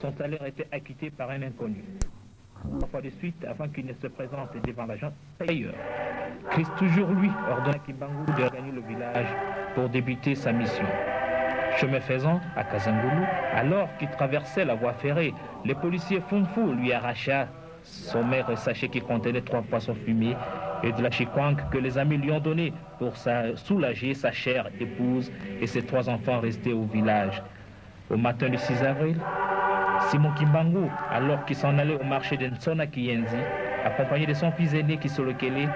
son salaire était acquitté par un inconnu. 3 fois de suite, avant qu'il ne se présente devant l'agent payeur. Christ, toujours lui, ordonna Kimbangu de regagner le village pour débuter sa mission. Chemin faisant, à Kazangoulou, alors qu'il traversait la voie ferrée, le policier Funfu lui arracha son maigre sachet qui contenait 3 poissons fumés et de la chikwang que les amis lui ont donné pour soulager sa chère épouse et ses 3 enfants restés au village. Au matin du 6 avril, Simon Kimbangu, alors qu'il s'en allait au marché de Nsona Kiyenzi, accompagné de son fils aîné Kisolokele,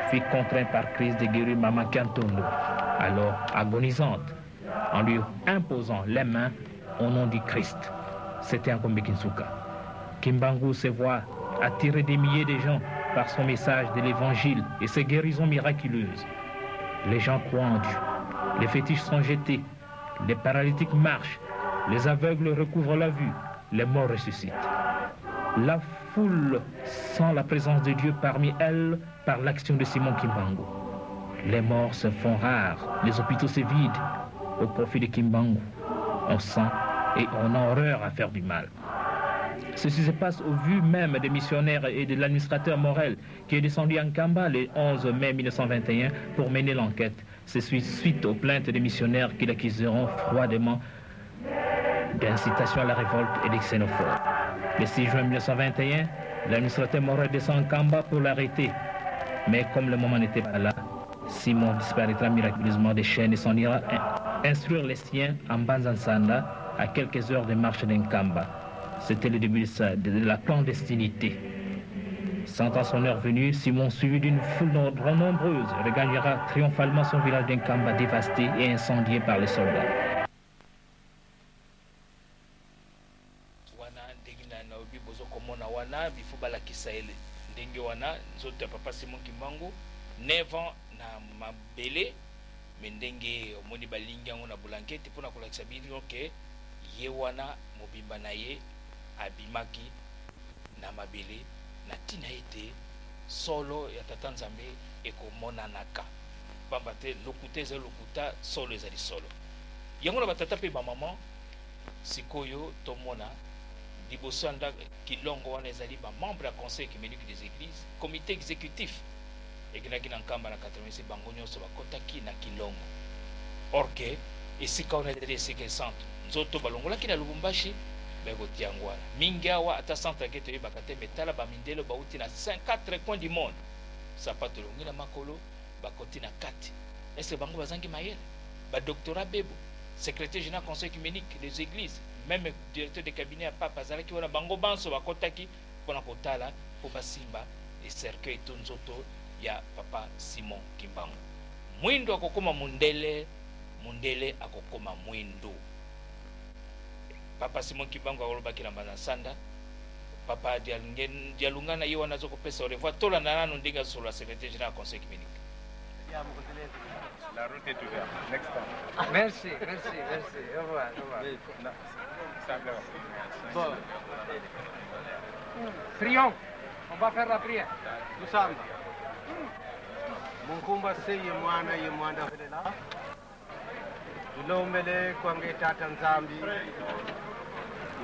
fut contraint par Christ de guérir Maman Kantondo, alors agonisante, en lui imposant les mains au nom du Christ. C'était un Kombe Kinsuka. Kimbangu se voit attirer des milliers de gens par son message de l'évangile et ses guérisons miraculeuses. Les gens croient en Dieu. Les fétiches sont jetés. Les paralytiques marchent. Les aveugles recouvrent la vue. Les morts ressuscitent. La foule sent la présence de Dieu parmi elles par l'action de Simon Kimbangu. Les morts se font rares. Les hôpitaux se vident au profit de Kimbangu. On sent et on a horreur à faire du mal. Ceci se passe au vu même des missionnaires et de l'administrateur Morel qui est descendu en Kamba le 11 mai 1921 pour mener l'enquête. C'est suite aux plaintes des missionnaires qui l'accuseront froidement d'incitation à la révolte et de xénophobie. Le 6 juin 1921, l'administrateur Morel descend en Kamba pour l'arrêter. Mais comme le moment n'était pas là, Simon disparaîtra miraculeusement des chaînes et s'en ira instruire les siens en Banzansanda à quelques heures de marche d'Nkamba. C'était le début de la clandestinité. Sentant son heure venue, Simon, suivi d'une foule nombreuse, regagnera triomphalement son village d'Nkamba dévasté et incendié par les soldats. Ndenge wana nzoto ya papa Simon Kimbangu 9 ans na mabele mendenge omoni balingi yango na bulankete mpona kolakisa bino ke ye wana mobimba na ye abimaki na mabele na tina ete solo ya tata nzambe ekomonanaka pamba te lokuta eza lokuta solo ezali solo yango na batata mpe bamama sikoyo tomona liboso ya kilongo wana ezali bamembre ya conseil écuménique des églises comité exécutif ekendaki na nkamba na 86 bango nyonso bakotaki na kilongo orke esika wana ezali esika centre nzoto balongolaki na lubumbashi bakotia yango wana mingi awa ata centre ake toyebaka te metala bamindele bauti na 4 coins du monde sapato elongi na makolo bakoti na kati ese bango bazangi mayele badoctorat bebo secrétaire général conseil écuménique des églises même directeur de cabinet ya papa azalaki wana bango banso bakotaki mpona kotala mpo basimba ecercueil to nzoto ya papa Simon Kimbangu. Mwindo akokoma mundele, mundele akokoma mwindo. Papa Simon Kimbangu akolobaki na Banasanda, papa dialungana ye wana azokopesa au revoir tola na nano ndenge sur la secrétaire générale conseil écuménique. La route est ouverte. Next time. Merci, merci, merci. Au revoir, au revoir. Bon. Prions. On va faire la prière. Tusamba. Munkumba se ye mwana velela. Tulombele kwange tata nzambi.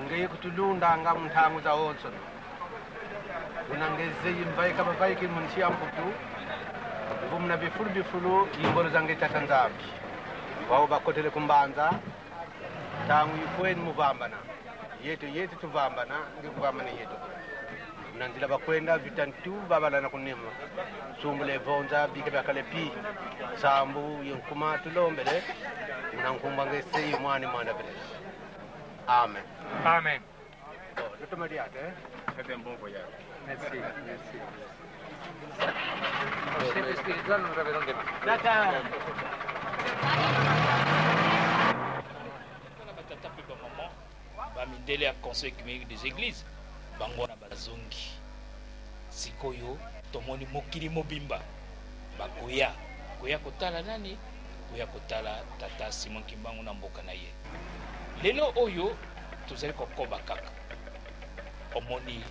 Ngeye kutulunda nga mthangu za onso. Unangeze yimbai kama vaiki munishia mputu. Vumna bifulu imbolo zange tata nzambi. Wao bakotele kumbanza. Tangu ifweni muvambana. Yetu tuvambana ngikuvambana yetu. Nanzila bakwenda vitantu babala na kunima. Sumbule vonza bike bakale pi. Sambu yonkuma tulombele. Unankumba ngese mwani vile. Amen. Amen. Bon, je te me dis, C'est un bon voyage. merci, merci. Le chef spirituel nous avait donné. Tata. Bamindele ya conseil écuménique des églises bango na bazongi sikoyo tomoni mokili mobimba bakoya kotala nani koya kotala tata Simon Kimbangu na mboka na ye lelo oyo tozali kokoba kaka omoni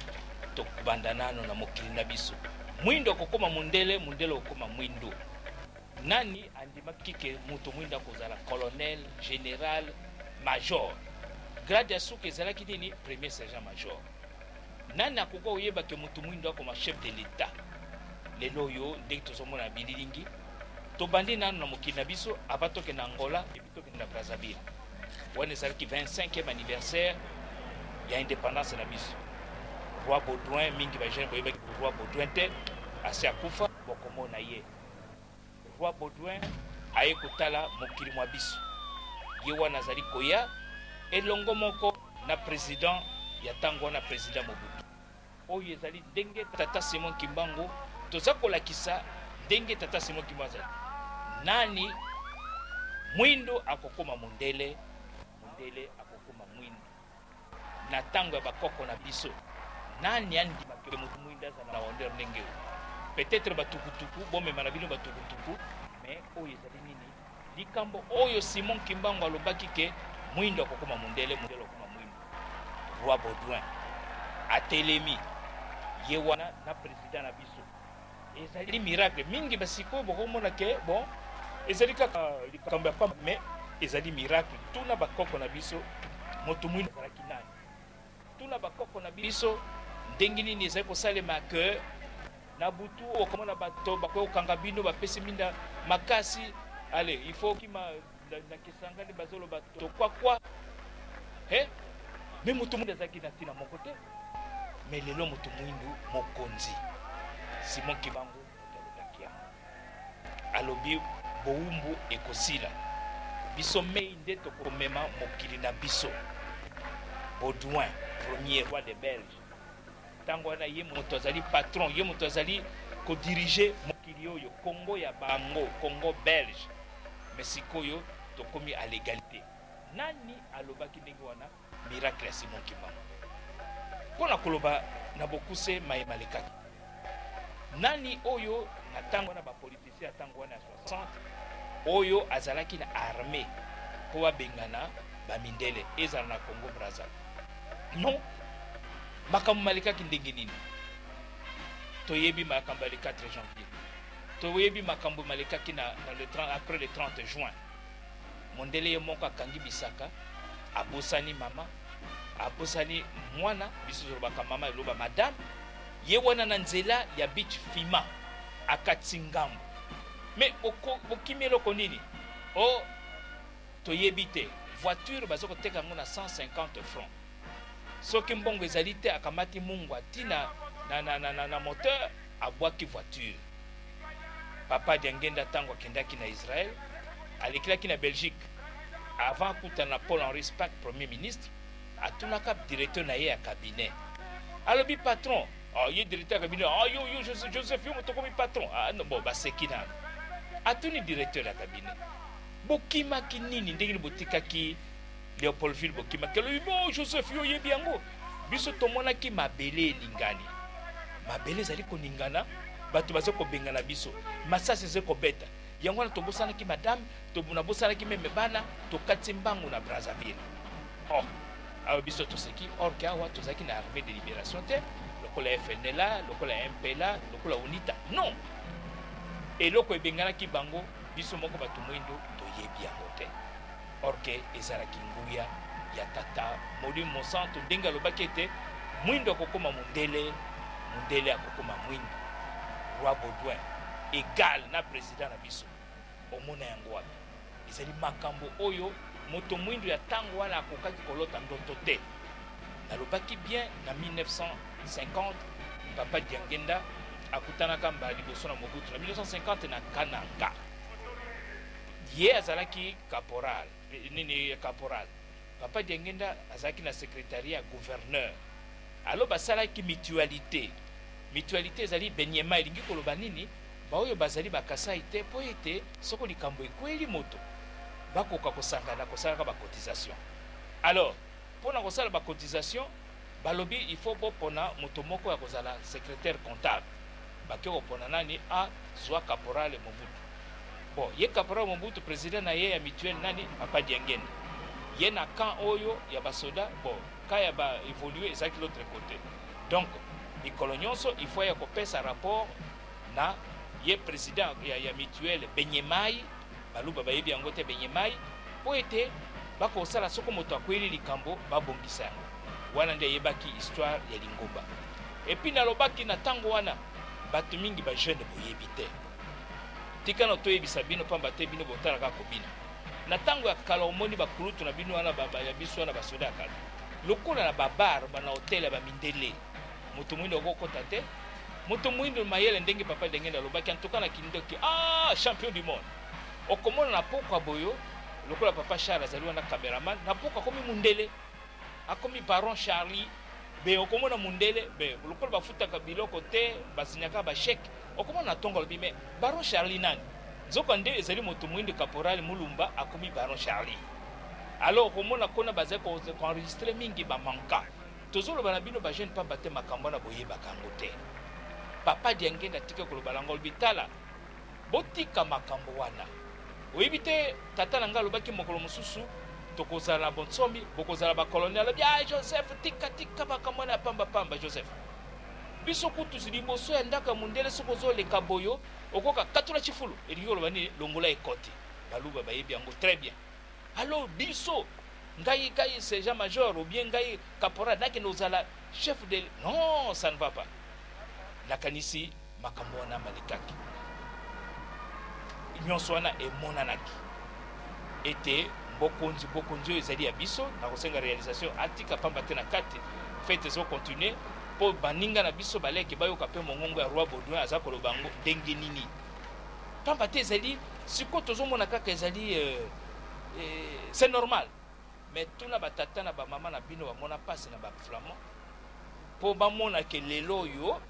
tokubanda nano na mokili na biso mwindo kokoma mundele okoma mwindo nani andimaki ke mutu mwindo akozala colonel général major grade ya suka ezalaki nini premier sergent major. Nani akoka oyeba ke motu mwindo akoma chef de l'état lelo oyo ndenge tozomona bililingi tobandi nanu na mokili na biso ava toke na Angola epi toke na Brazzaville wana ezalaki 25e anniversaire ya indépendance na biso. Roi Baudouin mingi bajene boyebaki roi Baudouin te asi akufa bokomona ye. Roi Baudouin aye kotala mokili mwa biso ye wana azali koya elongo moko na président ya ntango wana président Mobutu oyo ezali ndenge tata Simon Kimbangu toza kolakisa ndenge tata Simon Kimbangu azali nani mwindo akokoma mundele akokoma mwindo na ntango ya bakoko na biso nani andimaka motu mwindo azala na wonder ndenge peut-être batukutuku bomema na bino batukutuku mais oyo ezali nini likambo oyo Simon Kimbangu alobaki ke mwindo akokoma mundele akokoma mwindo. Roi Baudouin atelemi ye wana na président na biso ezali miracle mingi basiko bokomona ke bon ezali kaka likambo ya pamba mais ezali miracle tuna bakoko na biso moto mwindo azalaki nani tuna bakoko na biso ndenge nini ezali kosalema ke na butu okomona bato bakokanga bino bapesi minda makasi allez il faut kima na kisangani bazolo bato kwa mais moto mwindo azalaki na tina moko te mais lelo moto mwindo mokonzi Simon Kimbangu alobi boumbu ekosila biso mei nde tokomema mokili na biso. Baudouin premier roi de Belge ntango wana ye moto azali patron ye moto azali kodirige mokili oyo Congo ya bango Congo belge mais sikoyo tokomi à l'égalité. Nani alobaki ndenge wana miracle ya Simon Kimbangu mpona koloba na bokuse mayema lekaki nani oyo na ntango wana bapolitisien ya ntango wana ya 60 oyo azalaki na armée mpo babengana bamindele ezala na Congo Brazza non makambo malekaki ndenge nini toyebi makambo ya le 4 janvier toyebi makambo malekaki na le 30, après le 30 juin mondele ye moko akangi bisaka abosani mama abosani mwana biso tolobaka mama eloba madame ye wana na nzela ya beach fima akati ngambo mais okimi eloko nini o toyebi te voiture baza koteka yango na 150 francs soki mbongo ezali te akamati mungu atina na moteur abwaki voiture. Papa Diangenda ntango akendaki na Israël alekilaki na Belgique avant akutana na Paul Henri Spaak premier ministre atunaka directeur na ye ya cabinet alobi patron ye directeur ya cabinet yo Joseph yo moto komi patron non bon baseki na atuni directeur ya cabinet bokimaki nini ndenge botikaki Léopoldville bokimaki alobi bon Joseph yo yebi yango biso tomonaki mabele elingani mabele ezali koningana bato baza kobengana biso masasi ezali kobeta yango wana tobosanaki madame tobosanaki meme bana tokati mbangu na Brazzaville awa biso toseki or ke awa tozalaki na armée de libération te lokola FNLA lokola MPLA lokola UNITA non eloko ebenganaki bango biso moko bato mwindo toyebi yango te or ke ezalaki nguya ya tata Molimo Monsanto ndenge alobaki ete mwindo akokoma mundele akokoma mwindo. Roi Baudouin égal na président na biso omona yango wapi ezali makambo oyo moto mwindo ya ntango wana akokaki kolota ndoto te nalobaki bien na 1950 Papa Diangenda akutanaka mbala liboso na Mobutu na 1950 na Kananga ye azalaki caporal Papa Diangenda azalaki na secrétariat gouverneur alo basalaki mutualité ezali benyema elingi koloba nini baoyo bazali bakasai te po ete soko likambo ekweli moto bakoka kosangana kosalaka bacotisation. Alors mpona kosala bacotisation balobi il faut bopona moto moko ya kozala secrétaire comptable bake kopona nani zwa caporal Mobutu bon ye caporal Mobutu président na ye ya mutuelle nani Papa Diangenda ye na camp oyo ya basoda bon ka ya ba évoluer ezalaki l'autre côté donc mikolo nyonso il faut ya kopesa rapport na ye président ya mutuelle Benyemai baluba bayebi yango te Benyemai po ete bakosala soko moto akweli likambo babongisa yango wana nde ayebaki histoire ya lingomba epuis nalobaki na ntango wana bato mingi bajeune boyebi te tikana toyebisa bino pamba te bino botalaka kobina na ntango ya kala omoni bakulutu na bino wana ya biso wana basoda ya kala lokola na babar bana hotel ya bamindele moto mwindo okokota te moto mwindo mayele ndenge papa ndenge nalobaki antuka na kindoki champion du monde okomona na pokwa boyo lokola papa Charles azali wana cameraman na pokwa akomi mundele akomi baron Charlie be okomona mundele be lokola bafutaka biloko te basinyaka basheke okomona na tongo lobi me baron Charlie nani nzoko nde ezali moto mwindo caporal mulumba akomi baron Charlie alors okomona kona bazali koenregistre mingi bamanka tozoloba na bino bajeune pa bate makambo na boyebaka yango te papa diange natika koloba lango lobi tala botika makambo wana oyebi te tata na ngai alobaki mokolo mosusu tokozala na bonsomi bokozala bakolonel alobi Joseph tika makambo na pamba Joseph biso kutu liboso ya ndako ya mundele soki ozoleka boyo okoka katula chifulu elingi koloba nini longola ekoti baluba bayebi yango très bien alors biso ngai sergent major ou bien ngai caporal nakende ozala chef de non ça ne va pas nakanisi makambo wana malekaki nyonso wana emonanaki ete bokonzi oyo ezali ya biso na kosenga réalisation atika pamba te na kati fete ezokontinue mpo baninga na biso baleke bayoka mpe mongongo ya roi Baudouin aza koloba yango ndenge nini pamba te ezali sikoyo tozomona kaka ezali c'est normal mais tuna batata na bamama na bino bamona pasi na baflamand mpo bamona ke lelo oyo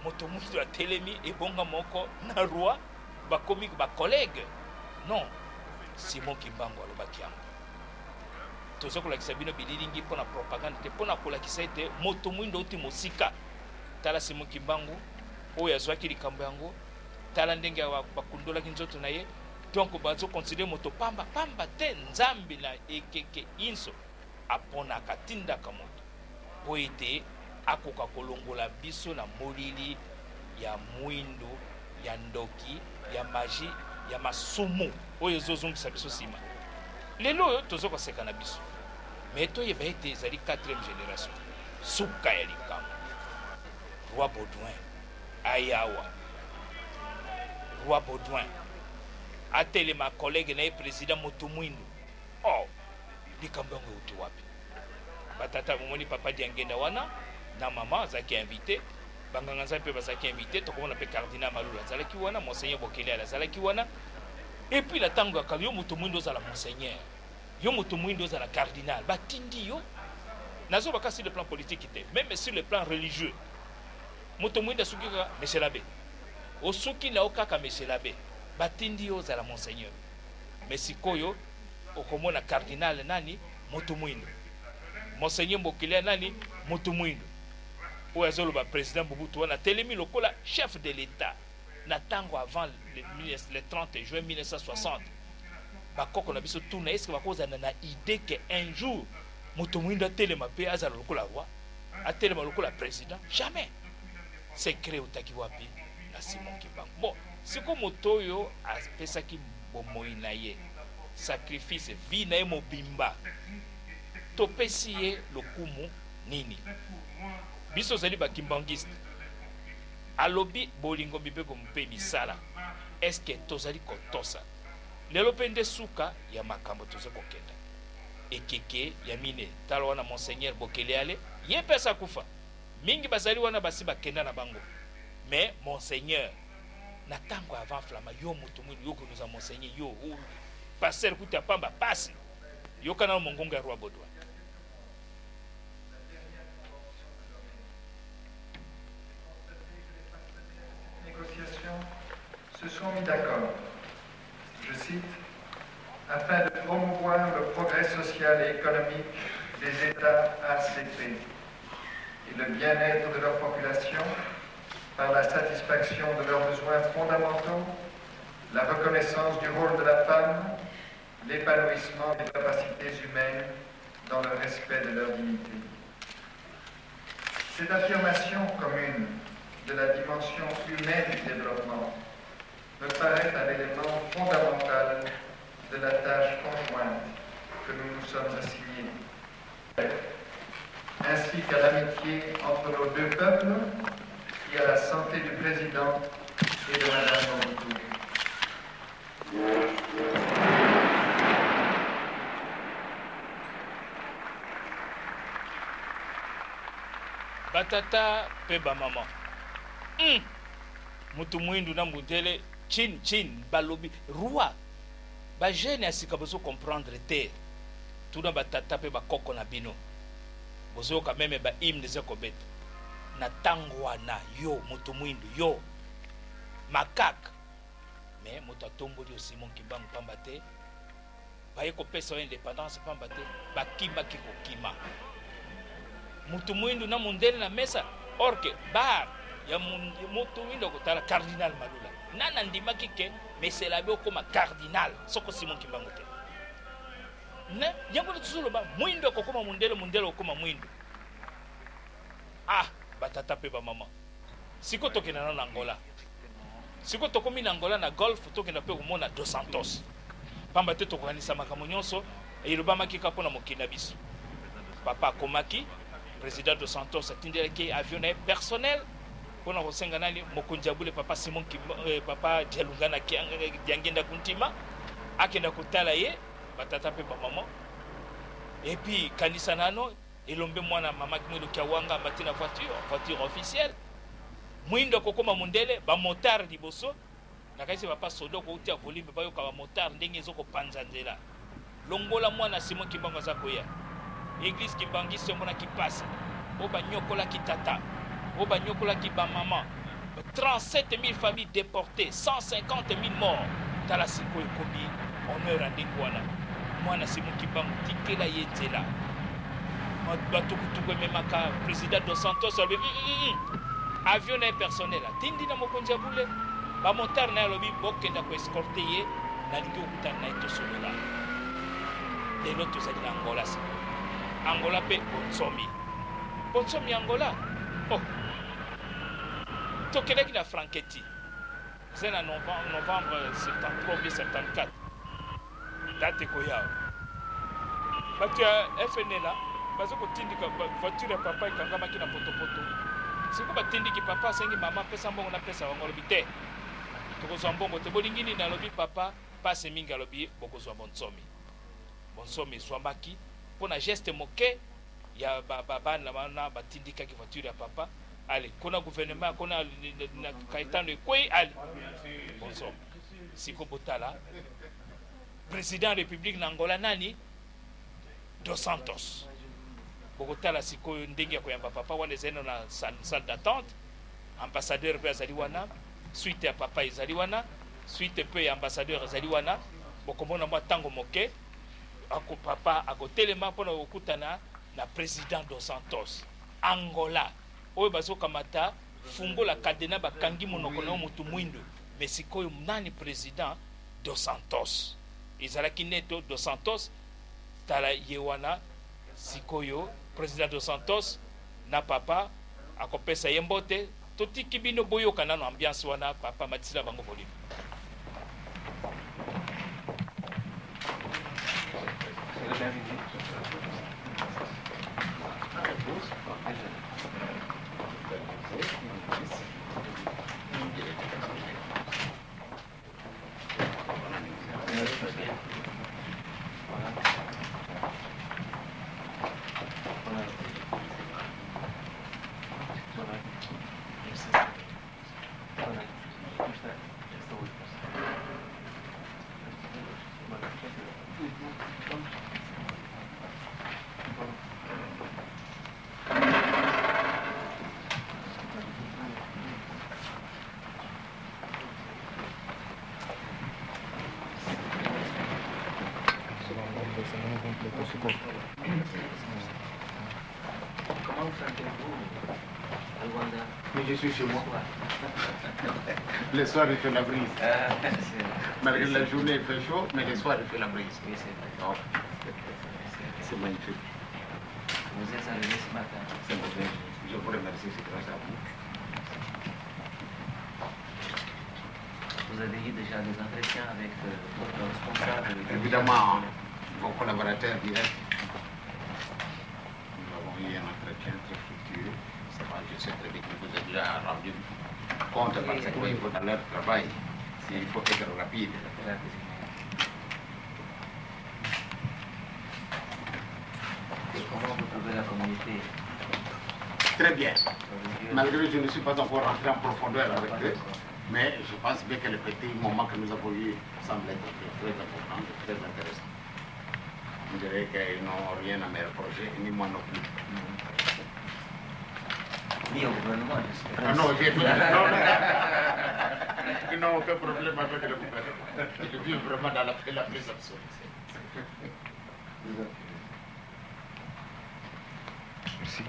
moto moto atelemi ebonga moko na roi bakomi bacollègue non Simon Kimbangu alobaki yango tozo kolakisa bino bililingi mpona propagande te mpona kolakisa ete moto mwindo uti mosika tala Simon Kimbangu oyo azwaki likambo yango tala ndenge bakundolaki nzoto na ye donc bazoconsidere moto pamba te nzambe na ekeke inso aponaka tindaka moto po ete akoka kolongola biso na molili ya mwindo ya ndoki ya magie ya masumu oyo ezozongisa biso nsima lelo oyo tozokoseka na biso mais toyeba ete ezali 4e génération suka ya likambo roi Baudouin ayawa roi Baudouin atelema collègue na ye président moto mwindo likambo yango euti wapi batata momoni papa diangenda wana na mama azalaki invité banganga nzambe mpe bazalaki invité tokomona mpe cardinal malulu azalaki wana monseigneur Bokeleale azalaki wana et puis na ntango yakala yo moto mwindo ozala monseigneur yo moto mwindo ozala cardinal batindi yo nazobaka sur le plan politique te même sur le plan religieux moto mwindo asuki kaka monsieur l'abbé osuki na yo kaka monsieur l'abbé batindi yo ozala monseigneur mais sikoyo okomona cardinal nani moto mwindo monseigneur Bokeleale nani moto mwindo oyo azoloba président Mobutu wana telemi lokola chef de l'état na tango avant le 30 juin 1960 bakoko na biso tuna eske bakozana na idée que un jour moto mwindo atelema mpe azala lokola roi atelema lokola président jamais secret utaki wapi na Simon Kimbangu bon siko moto oyo apesaki bomoi na ye sacrifice vie na ye mobimba topesi ye lokumu nini biso zali bakimbangiste alobi bolingo mibeko mpe misala eske tozali kotosa lelo mpe nde suka ya makambo toza kokenda ekeke ya mine tala wana monseigneur Bokeleale ye mpe asakufa mingi bazali wana basi bakenda na bango mais monseigneur na ntango avant flama yo moto mwini yokonuza monseigneur yo paster kuta pamba pasi yokana na mongongo ya roi Baudouin. Se sont mis d'accord, je cite, afin de promouvoir le progrès social et économique des États ACP et le bien-être de leur population par la satisfaction de leurs besoins fondamentaux, la reconnaissance du rôle de la femme, l'épanouissement des capacités humaines dans le respect de leur dignité. Cette affirmation commune de la dimension humaine du développement me paraît un élément fondamental de la tâche conjointe que nous nous sommes assignés, ainsi qu'à l'amitié entre nos deux peuples et à la santé du président et de Madame Mobutu. Batata pe ba mama. Mutu mwindu na mudele chin balobi roi. Ba jeune asika bozo comprendre te. Tuna batata pe ba koko na bino. Bozo quand même ba hymne ze kobeta. Na tangwana yo mutu mwindu yo. Makak. Mais mutu atomboli aussi mon kimbangu pamba te. Ba yeko pesa indépendance pamba te. Ba kima kiko kima. Mutu mwindu na mundele na mesa orke bar ya mutu mwindu kotala cardinal malula nana ndimaki ke meselabe okoma cardinal soko Simon Kimbangu te ne yango tsulo ba mwindu kokoma mundele okoma mwindu batata pe ba mama siko tokena na Angola siko tokomi na Angola na golf tokena pe komona Dos Santos pamba te tokokanisa makambo nyonso elobamaki kapo na mokina biso papa komaki président Dos Santos atindelaki avion personnel pour na kosenga nani mokonjabule papa Simon papa Dialungana kiangenda kuntima akenda kotala ye batata pe maman et puis kanisa nano elombe mwana mama kimwelo kiawanga batina voiture officielle mwindo kokoma mundele ba motard liboso na kaisi papa sodo ko utia volume bayo ka ba motard ndenge ezoko panza nzela longola mwana Simon Kimbangu za koya église Kimbangu somona ki passe oba nyokola ki tata oba nyokola ki ba maman 37 000 familles déportées 150 000 morts tala siko ekomi honneur andekwana mwana Simon Kimbangu tikela yenzela batukutuku memaka président Dos Santos avion personnel tindi na mokonja bule ba montar na lobi bokenda ko escorter ye na lingi okutana na ito solola lelo tozali na Angola siko Angola pe Bonsomi Angola tokeleki na Franketi c'est en novembre 73 74 date koyao batu ya FNL bazo kotindika voiture ya papa ikangamaki na potopoto siko batindiki papa sengi mama pesa mbongo na pesa wango lobi te tokozwa mbongo te bolingini na lobi papa pase mingi alobi bokozwa bonsomi zwamaki pona geste moke ya bana bana batindika ki voiture ya papa allez kona gouvernement kona na kaitano ekoi allez bonsomi siko botala président république na Angola nani Dos Santos bokotala siko ndenge ya koyamba papa wana ezali na salle d'attente ambassadeur pe azali wana suite ya papa ezali wana suite pe ya ambassadeur ezali wana bokomona mwa tango moke ako papa akotelema mpona kokutana na président Dos Santos Angola oyo bazokamata fungola kadena bakangi monoko na mutu mwindu mais sikoyo nani président Dos Santos ezalaki neto Dos Santos tala yewana sikoyo président Dos Santos na papa akopesa ye mbote totiki bino boyoka nano ambiance wana papa matisila bango volume. Comment vous sentez-vous à Luanda? Mais je suis chez moi. Le soir, il fait la brise. Malgré la journée, il fait chaud, mais le soir, il fait la brise. Oui, c'est vrai. C'est magnifique. Vous êtes arrivé ce matin. C'est vrai. Je vous remercie, c'est grâce à vous. Vous avez eu déjà des entretiens avec votre responsable? Évidemment, vos collaborateurs directs. Nous avons eu un entretien très fructueux. Je sais très bien que vous êtes déjà rendu compte parce qu'il faut dans leur travail. Il faut être rapide. Et comment vous trouvez la communauté? Très bien. Malgré que je ne suis pas encore rentré en profondeur avec eux, mais je pense bien que les petits moments que nous avons eus semblent être très importants, très intéressants. On dirait qu'ils n'ont rien à me reprocher, ni moi non plus. Ni au gouvernement, j'espère. Ah non, j'ai ils n'ont aucun problème avec le gouvernement. Ils vivent vraiment dans la paix la plus absolue. Merci.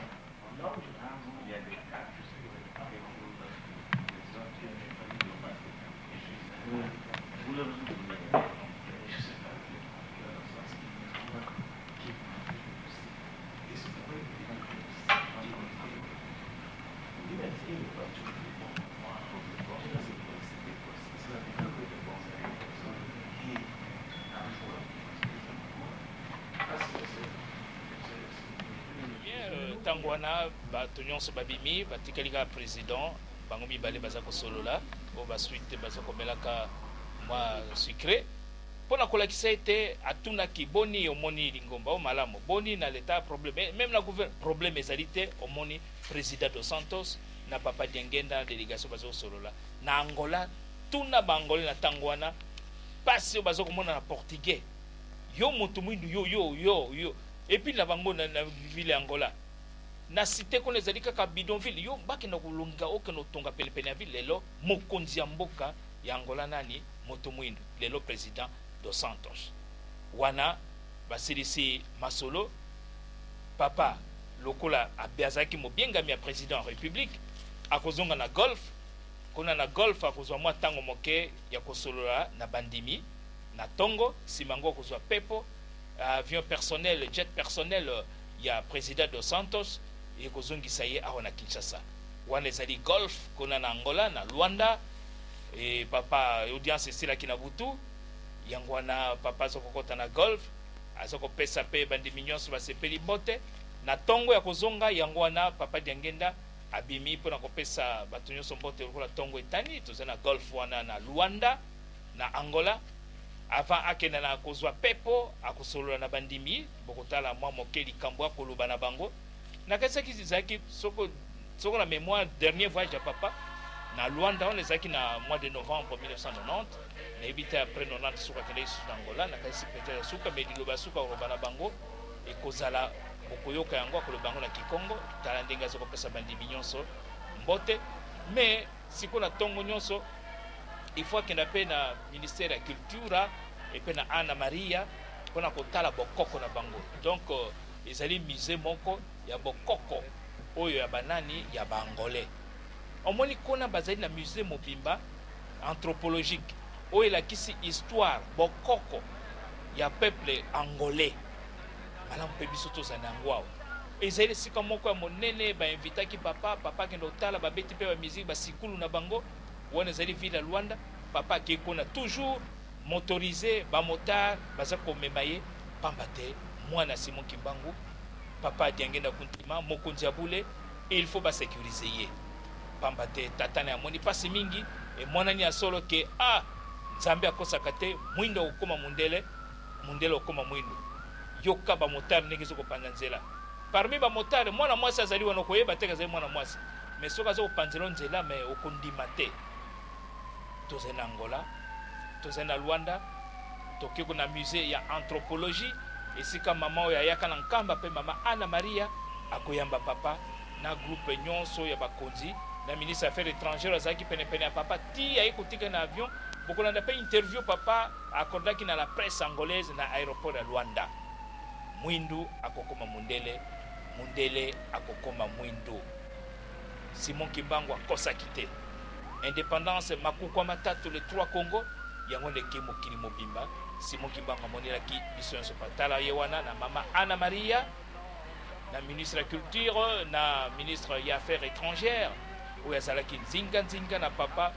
ntango wana bato nyonso babimi batikali kaka président bango mibale baza kosolola oyo basuite baza komelaka mwa sucré mpona kolakisa ete atunaki boni omoni lingomba o malamu boni na leta problème même na gouvernement problème ezali te omoni président dos Santos na papa Diengenda na délégation baza kosolola na Angola tuna baangolais na ntango wana pasi oyo baza komona na portugais yo moto mwindu yo epuis na bango na ville ya Angola na cité kono ezali kaka bidonville yo bakenda kolonga okende otonga penepene ya ville lelo mokonzi ya mboka ya Angola nani moto mwindu lelo président dos Santos wana basilisi masolo papa lokola azalaki mobengami ya président ya république akozonga na golf kona na golf akozwa mwa ntango moke ya kosolola na bandimi na tongo nsima yango akozwa pepo avion personnel jet personnel ya président dos Santos ekozongisa ye awa na Kinshasa wana ezali golf kona na Angola na Luanda e papa audience esilaki na butu yango wana papa azokokota na golf azokopesa mpe bandimi nyonso basepeli bote na tongo ya kozonga yango wana papa Diengenda abimi mpona kopesa bato nyonso mbote lokola tongo etani toza na golf wana na Luanda na Angola avant akenda na kozwa pepo akosolola na bandimi bokotala mwa moke likambo akoloba na bango nakasaki ezalaki soko na mémoire dernier voyage ya papa na Luanda on ezalaki na mois de novembre 1990 nayebi te après 90 suka akendaki susu na Angola nakasi peut-être suka me liloba suka koloba na bango ekozala bokoyoka yango akoloba yango na Kikongo tala ndenge azokopesa bandimi nyonso mbote mais siko na ntongo nyonso il faut akenda mpe na ministère ya culture epe na Ana Maria mpona kotala bokoko na bango donc ezali musée moko ya bokoko oyo ya banani ya baangolais omoni kona bazali na musée mobimba anthropologique oyo elakisi histoire bokoko ya peuple angolais malamu mpe biso tozali na yango awa ezali esika moko ya monene bainvitaki papa akende otala babeti mpe bamusike basikulu na bango wana ezali ville ya Luanda papa akei kona toujours motorisé bamotard baza komema ye pamba te mwana Simon Kimbangu papa Diengenda kuntima mokonzi ya bule il faut basécuriser ye pamba te tatana amoni pasi mingi emonani ya solo ke nzambe akosaka te mwindo okoma mundele okoma mwindo yoka bamotard ndenge ezokopanza nzela parmi bamotard mwana mwasi azali wana koyeba te azali mwana mwasi mais soki aza kopanzela nzela mais okondima te tozali na Angola tozali na Luanda tokeko na musée ya anthropologie esika mama oyo ayaka na nkamba mpe mama Ana Maria akoyamba papa na groupe nyonso ya bakonzi na ministre affaires étrangères azalaki penepene ya papa ti aye kotika na avion bokolanda mpe interview papa akordaki na la presse angolaise na aéroport ya Luanda mwindu akokoma mundele akokoma mwindu Simon Kimbangu akosaki te indépendance makukwa matatu le 3 Congo yango ndeke mokili mobimba Simon Kimbangu amonelaki biso nyonso patala ye wana na mama Ana Maria na ministre ya culture na ministre ya affaires étrangères oyo azalaki nzinga na papa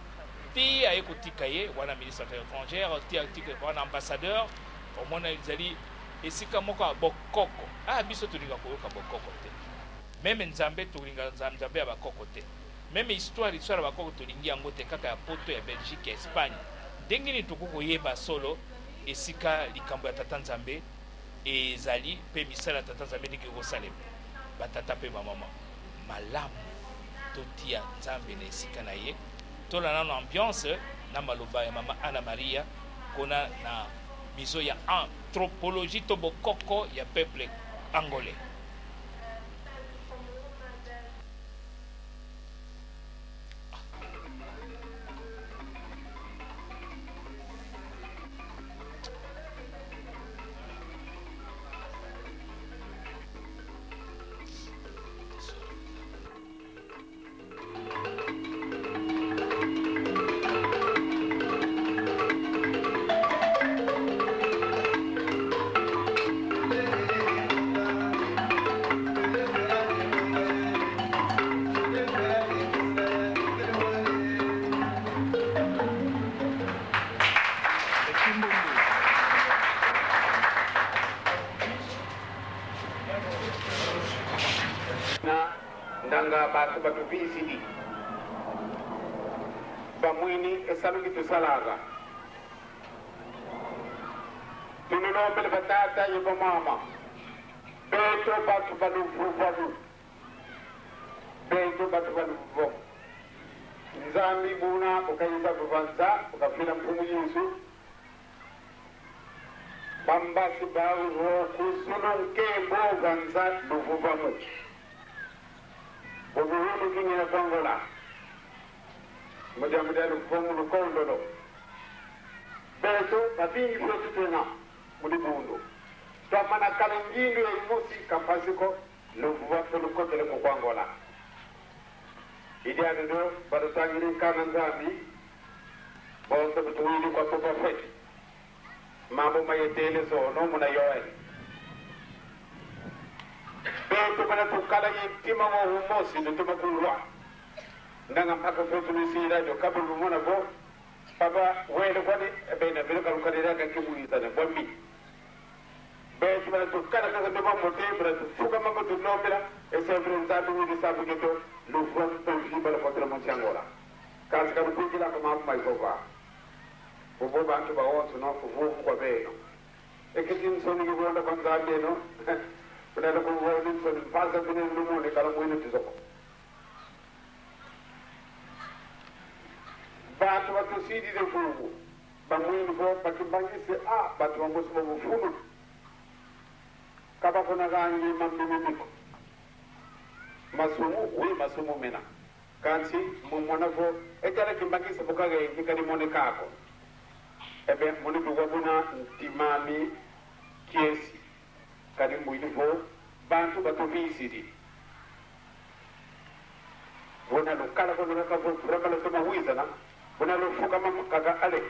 ti aye kotika ye wana ministre ya affaires étrangères ti atika wana ambassadeur omona ezali esika moko ya bokoko biso tolinga koyoka bokoko te meme nzambe tolinga nzambe ya bakoko te meme histoire ya bakoko tolingi yango te kaka ya poto ya Belgique ya Espagne ndenge nini tokoki koyeba solo esika likambo ya tata nzambe ezali mpe misala ya tata nzambe ndenge ekosalema batata mpe bamama malamu totia nzambe na esika na ye tolanda na ambiance na maloba ya mama Anna Maria kona na miso ya anthropologie to bokoko ya peuple angolais. ndanga batu BCD bamwini esaluki tusalaga tunulombele batata yebo mama beto batu baluvuvalu beto batu baluvuvalu nzambi buna ukayisa buvanza ukafila mpumu Yesu bambasi bawo kusulunke bo vanza luvuvalu Obuhulu kingi na Kongola muda lufomu lukondolo beto babingi vyote tena mudibundo twamana kalengindo ya imusi kampasiko luvuvato lukotele kukwangola idi adudo badutangiri kana nzambi bonto butuwili kwa popa feti mambo mayetele zono muna yoe beto bana tukala yintima wa humosi ndutuma kulwa ndanga mpaka fetu nisira jo kabulu mona bo baba wele kwani bena bila kalukadira ka kibuita na bombi beto bana tukala kaka nduma mote bana tufuka mambo tunomela esevre nzatu ni sabu geto lufwa toji bala kontra monchangora kazi ka kupigila kama mambo maikoba bobo bantu ba wonso no fufu kwa beno ekitin soni gibonda kwa nzambe no Kuna ko woni so pasa bine lumo ne kala moyno tizoko batu watu sidi de fugu ba moyno ko batu bangise batu wango so mo funu kaba kona gangi mambi miko masumu mena kansi mo mona fo etara kimbangise bokaga ikani mone kako ebe moni dugo buna timami kiesi kadi mwini fo bantu bato visidi bona lo kala ko naka fo frama lo toma huizana bona lo fuka mam kaga ale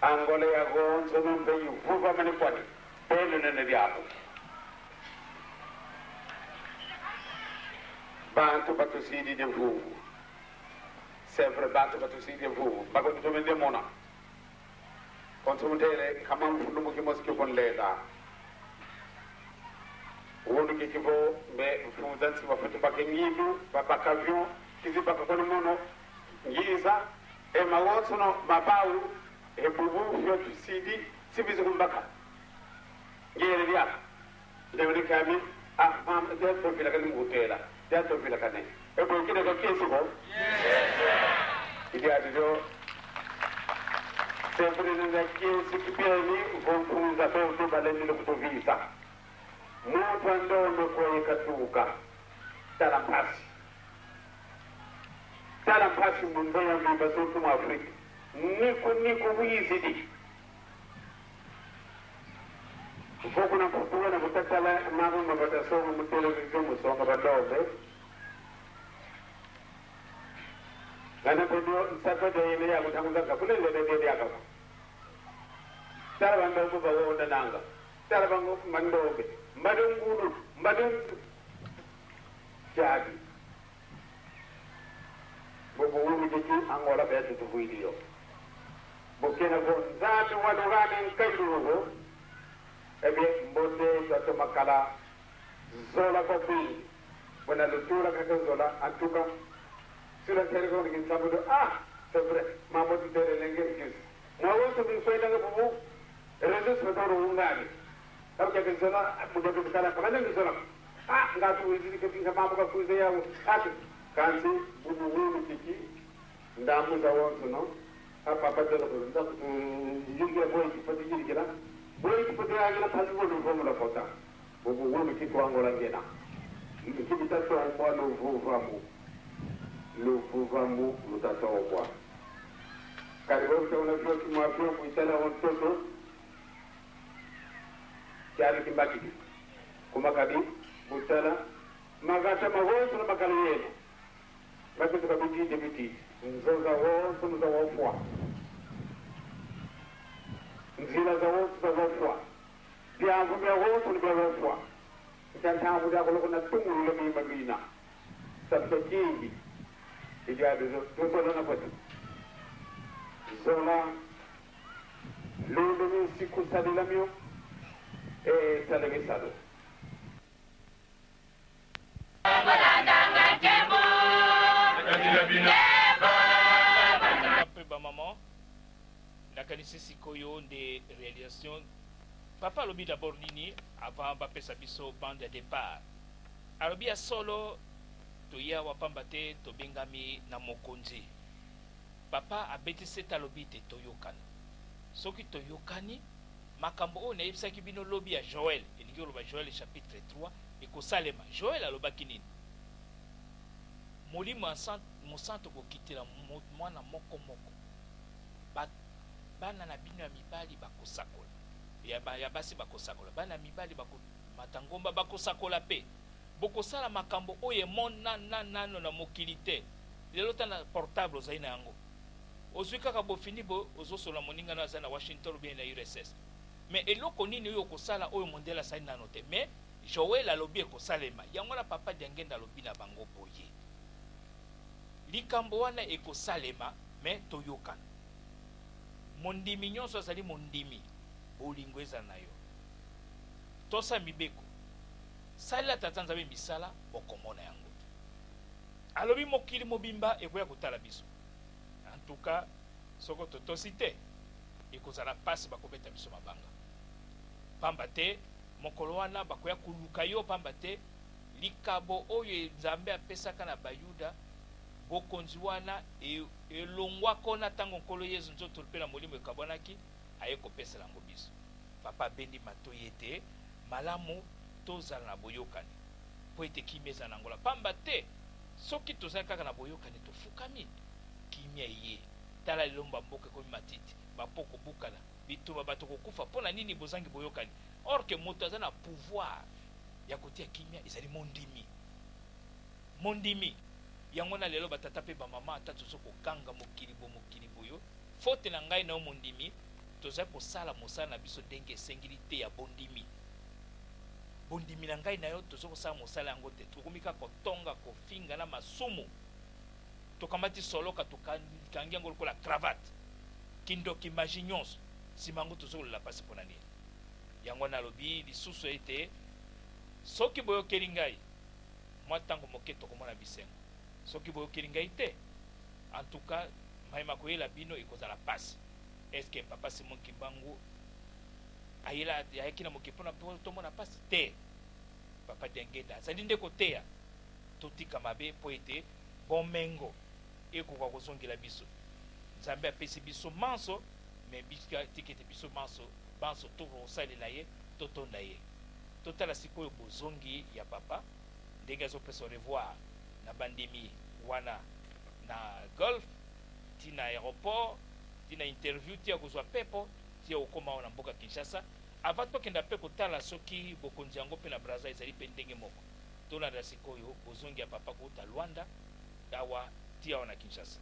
angole ya gonzo no mbeyu fuva mane kwani pele nene diabo bantu bato sidi de fu sempre bantu bato sidi de fu bago to mende mona konsumtele kamam fu mo ki moski kon leda wonu ke kibo be fuzan si wafutu bakengidu babakavyo kizi bakakono mono ngiza e mawotuno mabawu e bubu fyo sidi sibizu kumbaka ngere dia dewni kami mam de to bila kan mutela de to bila kan e bo kide ko kesi ko idi adido sempre nella chiesa che vieni con un dato balendo to vita mutu andono kwa ikatuka talampasi mumbeya mimba zote mu Afrika niko wizidi ufoku na kutuwa na kutatala mabu mabatasoma mutelo kizomu songa badobe gana kodo nsaka dele ya kutanguza kapule dele ya kapa tara bandogo bawo ndananga tara bango mandobe mbadun jadi bobo wuri deki angola be tu video bokena go zatu wadugane nkairugo ebe mbote makala zola kopi bona le tour avec zola en tout cas sur la terre qu'on dit ça ah c'est vrai maman tu t'es lengue moi on se dit soit dans le bout réseau sur dans le ngani donc il y a zola pour de kala pas le zola ah ngatu hizi kitu kama mambo kuuza yao ati kanzi bubu wewe kiki ndamu za watu no apa apa de ko nda yirge boy ki pati yirge la boy ki pati agila pasi ko do mo la fota bubu wewe kiki ko angola ngena kiki bitato kwa no vuvamu lo vuvamu mutato kwa karibu kuna vyo ki mafio kuitana watoto cyari kimbaki kuma kadi butala magata magonzo na makaliyeno basi tukabidi debiti nzoza wonso muza wofwa nzila za wonso za wofwa byangu bya wonso ni bya wofwa ntantangu ya kuna tungu le mimba bina sabta kingi ijabe zo tutola na kwatu zola lulu ni siku sadilamio salamisado maman nakanisi sikoyo nde réalisation papa alobi d'abord nini avant bapesa biso bande de départ alobi ya solo toya wapamba te tobengami na mokonzi papa abetisi ete alobi te toyokana soki toyokani makambo oyo nayebisaki bino lobi ya Joël elingi oloba Joël chapitre 3 ekosalema Joël alobaki nini molimo mosantu kokitela mwana moko bana na bino ya mibali bakosakola ya basi bakosakola bana mibali matangomba bakosakola pe bokosala makambo oyo emona nano na mokili te lelo tana portable ozali na yango ozwi kaka bofini bo ozosola moninga na aza na Washington bien na URSS mais eloko nini oyo okosala oyo mondele asali nano te mais Joël alobi ekosalema yango na papa diangenda alobi na bango boye likambo wana ekosalema mais toyokana mondimi nyonso azali mondimi bolingo eza na yo tosa mibeko salela tata nzambe misala bokomona yango alobi mokili mobimba ekoya kotala biso en tout cas soko totosi te ekozala pasi bakobeta biso mabanga pamba te mokolo wana bakoya koluka yo pamba te likabo oyo nzambe apesaka na bayuda bokonzi wana elongwako na ntango nkolo yesu nzoto mpe na molimo ekabwanaki aye kopesela yango biso papa abendi matoyi ete malamu tozala na boyokani mpo ete kimia eza na ngola pamba te soki tozali kaka na boyokani tofukami kimia eye tala lelomba mboka ekomi matiti bapoko bukana bituma bato kokufa mpo na nini bozangi boyokani or ke moto aza na pouvoir ya kotia kimia ezali mondimi yango na lelo batata pe bamama ata tozo kokanga mokili boyo fote na ngai na mondimi tozali kosala mosala na biso ndenge esengeli te ya bondimi na ngai na yo tozo kosala mosala yango te tokomi kaka kotonga kofinga na masumu tokamati soloka tokangi yango lokola cravate kindoki magi nyonso nsima yango tozo kolola pasi mpo na nini yango nalobi lisusu ete soki boyokeli ngai mwa ntango moke tokomona bisengo soki boyokeli ngai te en tout cas mayema koyela bino ekozala pasi eske papa Simon Kimbangu ayaki na moke mpona tomona pasi te papa Diangenda azali nde koteya totika mabe mpo ete bomengo ekoka kozongela biso nzambe apesi biso manso me tika ete biso banso tokosalela ye totonda ye totala sikoyo bozongi ya papa ndenge azopesa revoir na bandimi wana na golf tina aéroport tina interview tia kozwa pepo tia okoma na mboka Kinshasa avant tokenda mpe kotala soki bokonzi yango mpe na Brazza ezali mpe ndenge moko tolanda sikoyo bozongi ya papa kouta Luanda awa tia wana Kinshasa.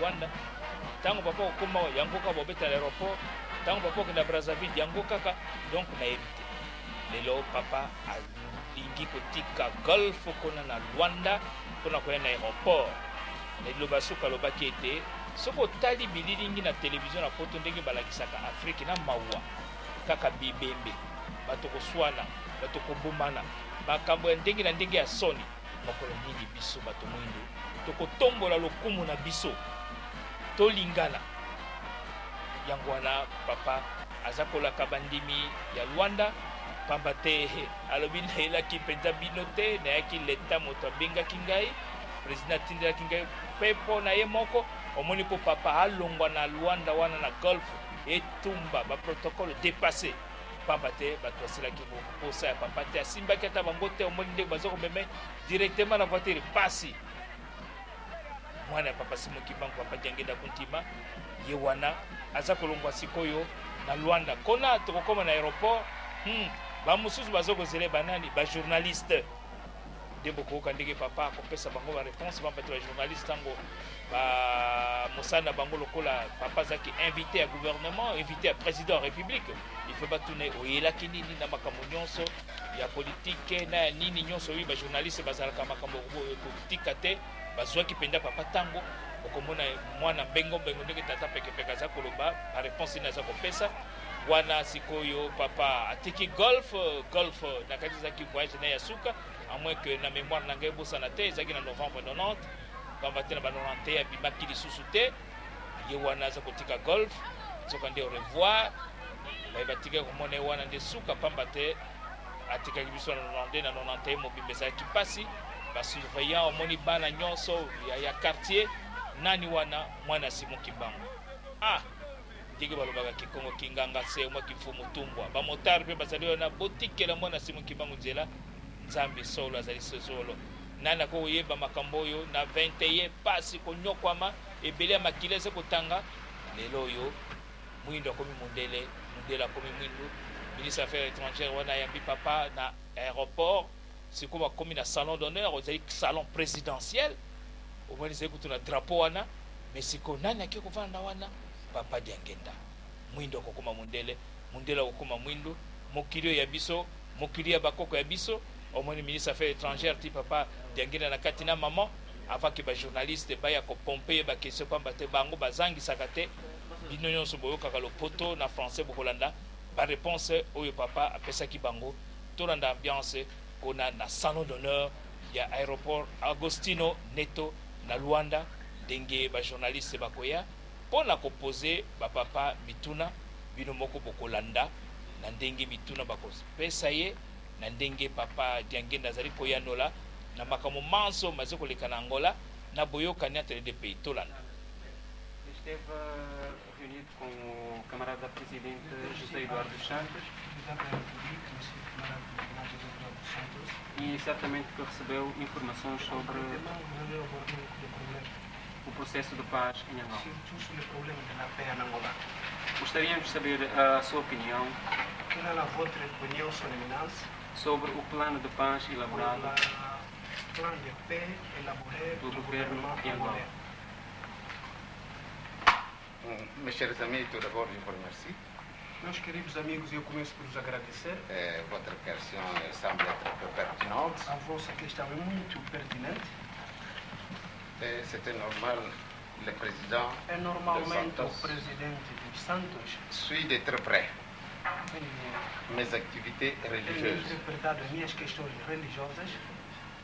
Luanda tango papa okoma yango kaka bobeta l'aéroport tango papa okenda Brazzaville yango kaka donc nayebi te lelo papa alingi kotika golf kona na Luanda mpona koya na aéroport liloba soki alobaki ete soki otali bililingi na televizio na poto ndenge balakisaka Afrique na mawa kaka bibembe bato koswana bato kobomana makambo ya ndenge na ndenge ya soni mokolo nini biso bato mwindu tokotombola lokumu na biso tolingana yango wana papa aza kolaka bandimi ya Luanda pamba te alobi nayelaki mpenza bino te nayaki leta moto abengaki ngai président atindelaki ngai mpe mpo na ye moko omoni mpo papa alongwa na Luanda wana na golf etumba baprotocole dépassé pamba te bato basilaki posa ya papa te asimbaki ata bango te omoni ndenge baza komeme directement na voiture pasi mwana ya papa Simon Kimbangu papa Diangenda Kuntima ye wana aza kolongwa sikoyo na Luanda kona tokokoma na aéroport bamosusu baza kozela banani bajournaliste nde bokoyoka ndenge papa akopesa bango baréponse pamba te bajournaliste ntango mosala na bango lokola papa azalaki invité ya gouvernement invité ya président ya république il faut batune oyelaki nini na makambo nyonso ya politike na ya nini nyonso oyo bajournaliste bazalaka makambo kotika te bazwaki mpenza papa ntango okomona mwana mbengo ndenge tata pekepeke aza koloba baréponse nini aza kopesa wana sikoyo papa atiki golf na kati ezalaki voyage na ya suka à moins que na mémoire na ngai ebosana te ezalaki na novembre 90 pamba te na ba 91 abimaki lisusu te ye wana aza kotika golf soka nde au revoir batikaki komona ye wana nde suka pamba te atikaki biso na 92 na 91 mobimba ezalaki mpasi basurveillant omoni bana nyonso ya quartier nani wana mwana Simon Kimbangu ndenge balobaka kikongo kinganga se mwa kifumu tumbwa bamotari mpe bazali wana botikela mwana Simon Kimbangu nzela nzambe solo azali solo nani akoyeba makambo oyo na 21 pasi konyokwama ebele ya makili eze kotanga lelo oyo mwindo akomi mundele akomi mwindu ministre affaires étrangères wana ayambi papa na aéroport sikoyo bakomi na salon d'honneur ezali salon présidentiel omoni ezali kutu na drapeau wana mais sikoyo nani ake kovanda wana papa Diangenda mwindo akokoma mundele akokoma mwindu mokili oyo ya biso mokili ya bakoko ya biso omoni ministre affaires étrangères ti papa Diangenda na kati na maman avant que bajournaliste baya kopompe bakestion pamba te bango bazangisaka te bino nyonso boyokaka lopoto na français bokolanda baréponse oyo papa apesaki bango tolanda ambiance kona na salon d'honneur ya aéroport Agostino Neto na Luanda ndenge bajournaliste bakoya mpona kopose bapapa mituna bino moko bokolanda na ndenge mituna bakopesa ye na ndenge papa Diangenda azali koyanola na makambo manso maze koleka na Angola na boyokani entre les deux pays tolanda. Esteve reunido com o camarada presidente José Eduardo Santos e certamente que recebeu informações sobre o processo de paz em Angola. Gostaríamos de saber a sua opinião sobre o plano de paz elaborado do governo em Angola. Mes chers amis, tout d'abord, je vous remercie. Meus queridos amigos, eu começo por vos agradecer. Votre question semble être pertinente. A vossa questão é muito pertinente. C'était normal, le président normalmente o presidente dos Santos suit de très près mes activités religieuses. Interpretado as minhas questões religiosas.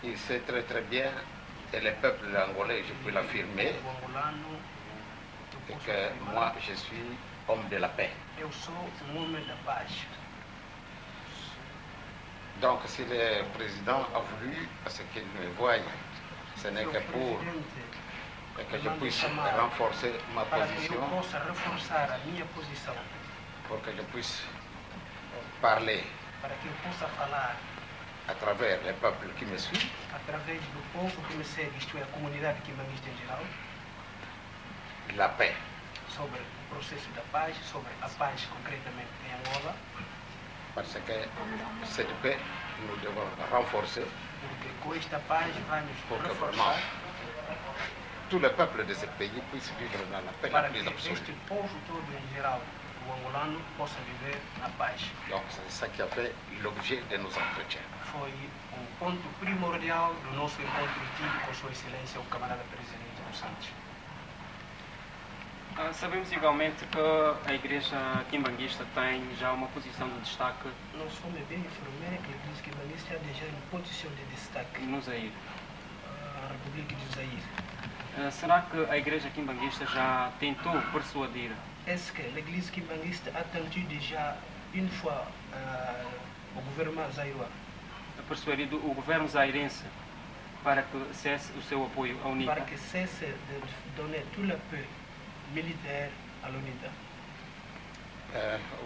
Il sait très très bien, et le peuple angolais, je peux l'affirmer, que moi je suis homme de la paix. Eu sou homem da paz. Donc si le président a voulu à ce qu'il me voie, ce n'est que pour que je puisse renforcer ma position, pour que je puisse parler à travers les peuples qui me suivent, através do povo que me segue, isto é, a comunidade kimbanguista em geral, la paix. Sobre o processo da paz, sobre a paz concretamente em Angola. Parce que cette paix, nous devons renforcer porque com esta paz vamos pour que reforçar tous les peuples de ce pays puissent vivre dans la paix la para plus que absolue. este povo todo em geral, o angolano, possa viver na paz. Donc c'est ça qui a fait l'objet de nos entretiens. Foi ponto primordial do nosso encontro tido com Sua Excelência, o camarada Presidente dos Santos. Sabemos igualmente que a Igreja Quimbanguista tem já uma posição de destaque Nós somos bem informés que a Igreja Quimbanguista a déjà une position de destaque no Zaire. na República do Zaire. Será que a Igreja Quimbanguista já tentou persuadir Est-ce que l'Église Quimbanguiste a tenté déjà une fois o gouvernement zaïrois o governo zairense para que cesse o seu apoio à UNITA? para que cesse de donner tout l'appui militaire à l'UNITA?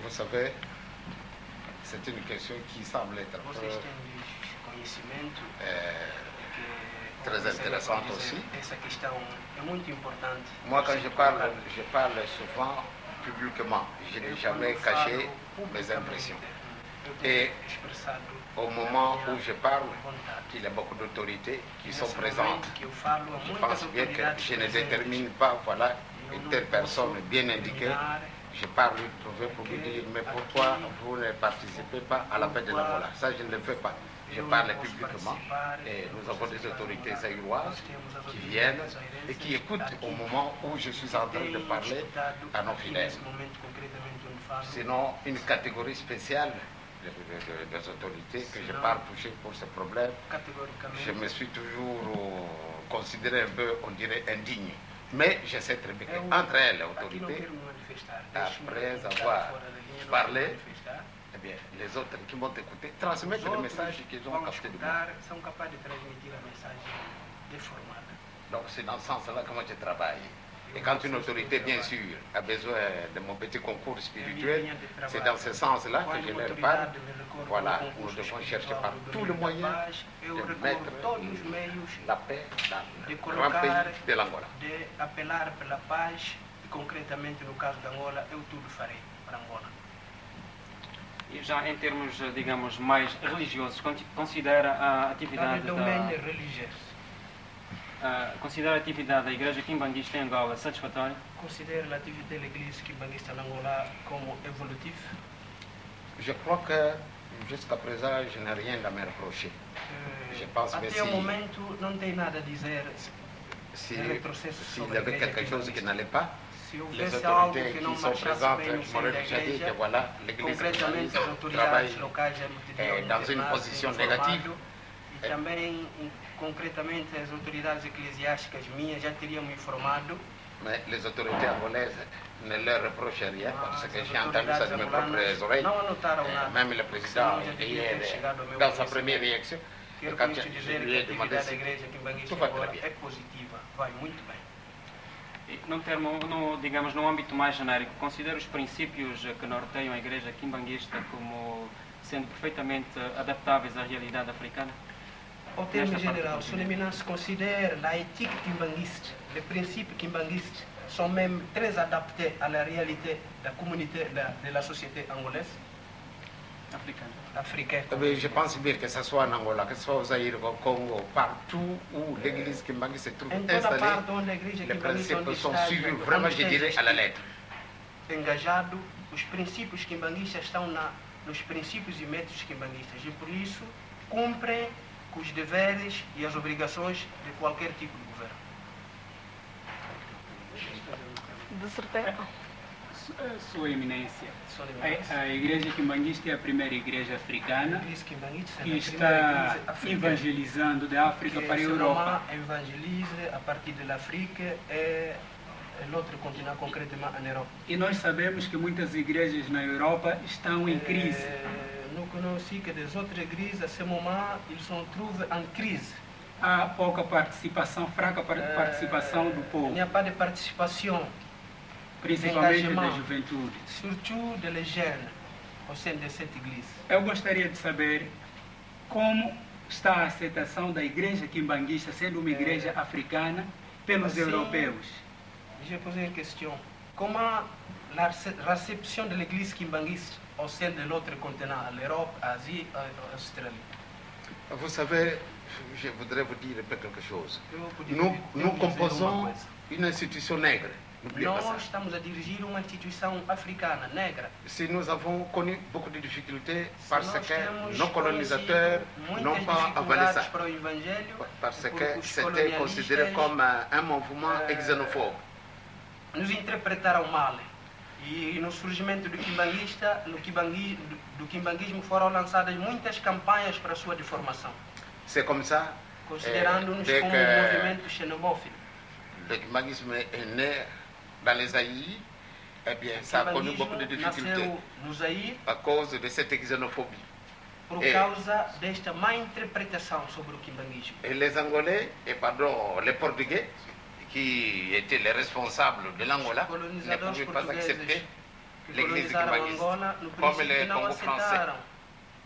Vous savez, c'est une question qui semble être Vocês têm conhecimento que très intéressante aussi. essa questão é muito importante. Moi, quand je parle souvent publiquement. Je n'ai jamais caché mes impressions. Et au moment où je parle, il y a beaucoup d'autorités qui sont présentes. Je pense bien que je ne détermine pas, voilà, une telle personne bien indiquée. Je parle pour lui dire, mais pourquoi vous ne participez pas à la paix de l'Angola? Ça, je ne le fais pas. Je parle publiquement et nous avons des autorités zaïroises qui viennent et qui écoutent au moment où je suis en train de parler à nos fidèles. Sinon, une catégorie spéciale des autorités que je parle toucher pour ce problème, je me suis toujours considéré un peu, on dirait, indigne. Mais je sais très bien qu'entre elles, les autorités, après avoir parlé, eh bien, les autres qui m'ont écouté transmettent le message qu'ils ont capté de moi. Donc c'est dans ce sens-là que moi je travaille. Et quand une autorité, bien sûr, a besoin de mon petit concours spirituel, c'est dans ce sens-là que je leur parle. Voilà, nous devons chercher par tous les moyens de mettre la paix dans le grand pays de l'Angola. De apelar pela paz, e concretamente no caso da Angola, eu tudo farei para Angola. E já em termos, digamos, mais religiosos, considera a atividade considera a atividade da Igreja Quimbanguista em Angola satisfatória? Considère l'activité de l'Église Quimbanguista en Angola comme évolutive? Je crois que jusqu'à présent, je n'ai rien à me reprocher. Je pense que até o momento não tem nada a dizer s'il y avait quelque chose qui n'allait pas, les houvesse algo autorités que não qui sont marchasse présentes bem no seio m'auraient da déjà dit igreja, que voilà, l'Église concretamente as autoridades travaille locais já me teriam dans une informado, position négative. e também, concretamente, as autoridades eclesiásticas minhas já teriam me informado. Mais les autorités angolaises ne leur reprochent rien parce que j'ai entendu ça de mes propres oreilles. Même le président, hier, dans sa première réaction, quand je lui ai demandé si tout va très bien. É positiva, vai muito bem. Digamos, no âmbito mais genérico, considera os princípios que norteiam a Igreja Quimbanguista como sendo perfeitamente adaptáveis à realidade africana? Au terme général, son éminence considère la éthique quimbanguiste, les principes quimbanguistes sont même très adaptés à la réalité de la communauté, de la société angolaise, africaine. Je pense bien que ce soit en Angola, que ce soit au Zaïre, au Congo, partout où l'église Quimbanguiste se trouve installée, les principes sont suivis vraiment, je dirais, à la lettre. Engajado, os princípios quimbanguistas estão nos princípios e métodos quimbanguistas e por isso cumprem com os deveres e as obrigações de qualquer tipo de governo. Sua Eminência, a Igreja Quimbanguista é a primeira igreja africana que está evangelizando da África para a Europa. Evangelize a partir da África e l'autre continent, concrètement en Europe. E nós sabemos que muitas igrejas na Europa estão em crise. Nous connaissons aussi que des autres églises, à ce moment, ils se trouvent en crise. Há pouca participação, fraca participação do povo. Il n'y a pas de participation, principalmente da juventude. Surtout des jeunes au sein de cette église. Eu gostaria de saber como está a aceitação da Igreja Quimbanguista, sendo uma igreja africana, pelos europeus. Je pose une question. Comment la réception de l'église quimbanguiste au sein de l'autre continent, l'Europe, l'Asie, l'Australie? Vous savez, je voudrais vous dire quelque chose. Nous composons une institution nègre. N'oubliez pas ça. Nós estamos a dirigir uma instituição africana negra. Si nous avons connu beaucoup de difficultés parce que nos colonisateurs n'ont pas avalé ça, parce que c'était considéré comme un mouvement xénophobe. Nos interpretaram mal. E no surgimento do quimbanguismo foram lançadas muitas campanhas para a sua deformação. C'est comme ça. Considerando-nos como um movimento xenobófilo. Le quimbanguisme est né dans les Zaïre, eh bien, ça a connu beaucoup de difficultés à cause de cette xénophobie. Por causa desta má interpretação sobre o quimbanguismo. Et les Angolais, les Portugais, qui étaient les responsables de l'Angola, ne pouvaient pas accepter l'église quimbanguiste, comme les Congo français.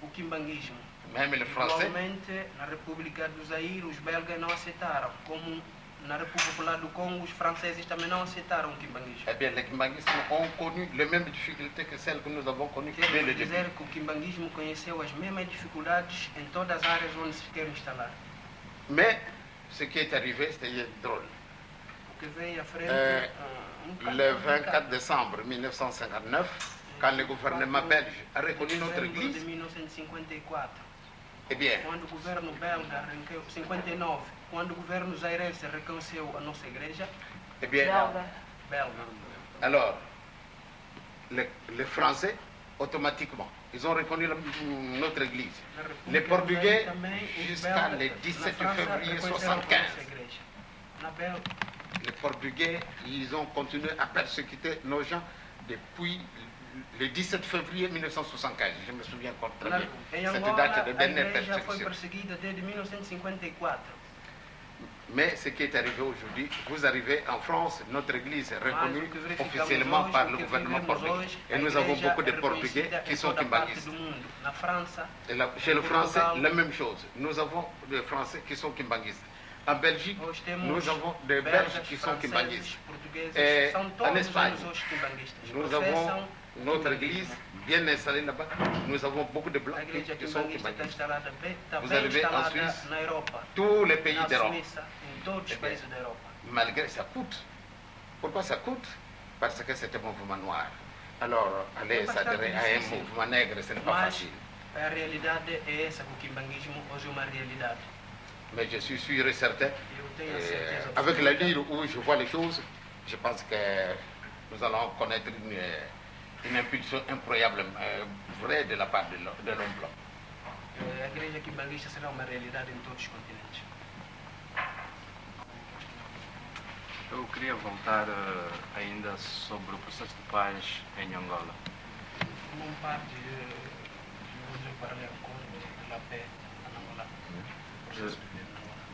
O quimbanguismo. Même les Français. Igualmente, na República do Zaïre, os belgas não aceitaram, como na República Popular do Congo, os franceses também não aceitaram o quimbanguismo. Eh bien, les quimbanguistes ont connu les mêmes difficultés que celles que nous avons connues dès le début. Quer dizer que o quimbanguismo conheceu as mesmas dificuldades em todas as áreas onde se quer instalar. Mais ce qui est arrivé, c'était drôle. O que veio à frente, le 24 décembre 1959, quand le gouvernement belge a reconnu notre église, de 1954, eh bien, quando o governo belga, 59, quando o governo zairense reconheceu a nossa igreja, eh bien, belga. Alors, les Français, automatiquement, ils ont reconnu notre église. Les Portugais, jusqu'à le 17 février 1975, les Portugais, ils ont continué à persécuter nos gens depuis le 17 février 1975. Je me souviens encore très bien. Cette date de dernière persécution. Mais ce qui est arrivé aujourd'hui, vous arrivez en France, notre église est reconnue officiellement par le gouvernement portugais. Et nous avons beaucoup de Portugais qui sont quimbanguistes. Et chez les Français, la même chose. Nous avons des Français qui sont quimbanguistes. En Belgique, nous avons des Belges qui sont quimbanguistes. Et en Espagne, nous avons notre église bien installée là-bas. Nous avons beaucoup de Blancs qui sont quimbanguistes. Vous arrivez en Suisse, tous les pays d'Europe. Malgré ça coûte. Pourquoi ça coûte? Parce que c'est un mouvement noir. Alors, aller s'adhérer à un mouvement nègre, ce n'est pas facile. A realidade é essa, que o quimbanguismo hoje é uma realidade. Mais je suis sûr et certain, avec la lire où je vois les choses, je pense que nous allons connaître une impulsion incroyable, vraie de la part de l'homme blanc. A igreja quimbanguista será uma realidade em todos os continentes. Eu queria voltar ainda sobre o processo de paz em Angola. Mon part, je voudrais parler encore de la paix en Angola.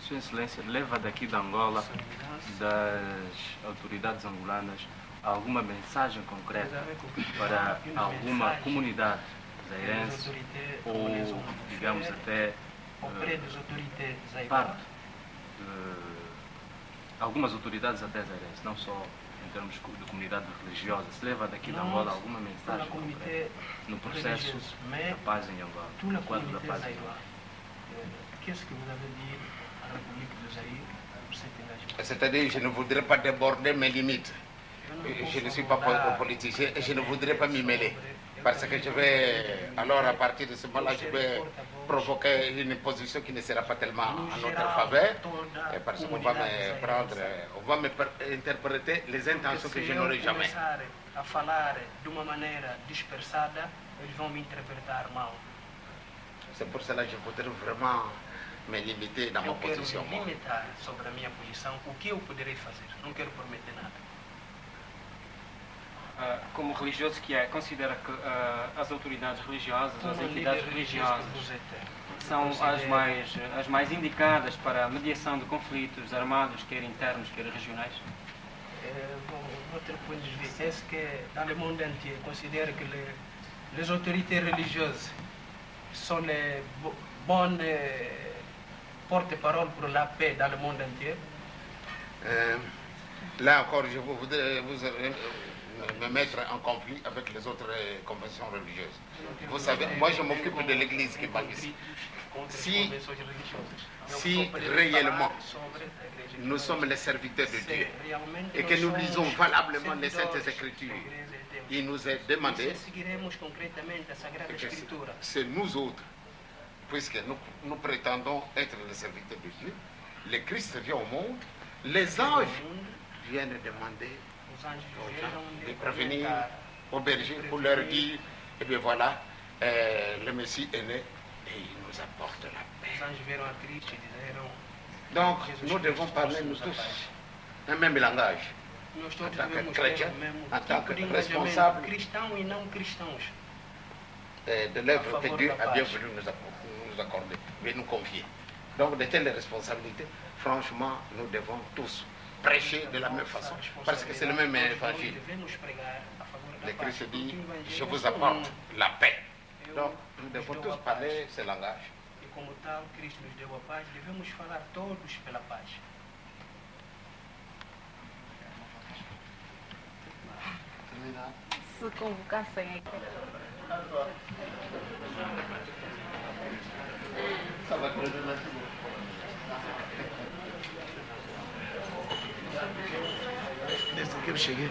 Sua Excelência, leva daqui da Angola, das autoridades angolanas, alguma mensagem concreta para alguma comunidade zairense ou, digamos, até parte algumas autoridades até zairense, não só em termos de comunidade religiosa. Se leva daqui da Angola alguma mensagem concreta no processo da paz em Angola, no quadro da paz em Angola? Qu'est-ce que vous avez dit à la République de Zaïre pour cet engagement? C'est-à-dire, je ne voudrais pas déborder mes limites. Je ne suis pas politicien et je ne voudrais pas m'y mêler. Parce que je vais, alors à partir de ce moment-là, je vais provoquer une position qui ne sera pas tellement en notre faveur. Parce qu'on va me prendre, on va me interpréter les intentions que je n'aurai jamais. A falar de uma maneira dispersada, eles vão me interpretar mal. C'est pour cela que je voudrais vraiment me limiter dans ma position. Eu quero me limitar sobre a minha posição, o que eu poderei fazer. Não quero prometer nada. Como religioso que é, considera que as autoridades religiosas, as entidades religiosas, são as mais indicadas para a mediação de conflitos armados, quer internos, quer regionais? Notre point de vue est que dans le monde entier, considère que les autorités religieuses sont les bonnes porte-parole pour la paix dans le monde entier. Là encore, je voudrais me mettre en conflit avec les autres confessions religieuses. Vous savez, moi je m'occupe de l'église qui parle ici. Si réellement nous sommes les serviteurs de Dieu et que nous lisons valablement les Saintes Écritures, il nous est demandé que c'est nous autres, puisque nous prétendons être les serviteurs de Dieu, le Christ vient au monde, les anges viennent demander aux gens de prévenir aux bergers pour leur dire, et bien voilà, le Messie est né et il nous apporte la paix. Donc nous devons parler nous tous un même langage, en tant que chrétiens, en tant que responsables de l'œuvre que Dieu a bien voulu nous accorder, mais nous confier. Donc de telles responsabilités, franchement, nous devons tous prêcher de la même façon, parce que c'est le même évangile. Le Christ dit, je vous apporte la paix. Donc nous devons tous parler ce langage. E como tal, Cristo nos deu a paz, devemos falar todos pela paz. Se convocassem aqui. Desde que eu cheguei.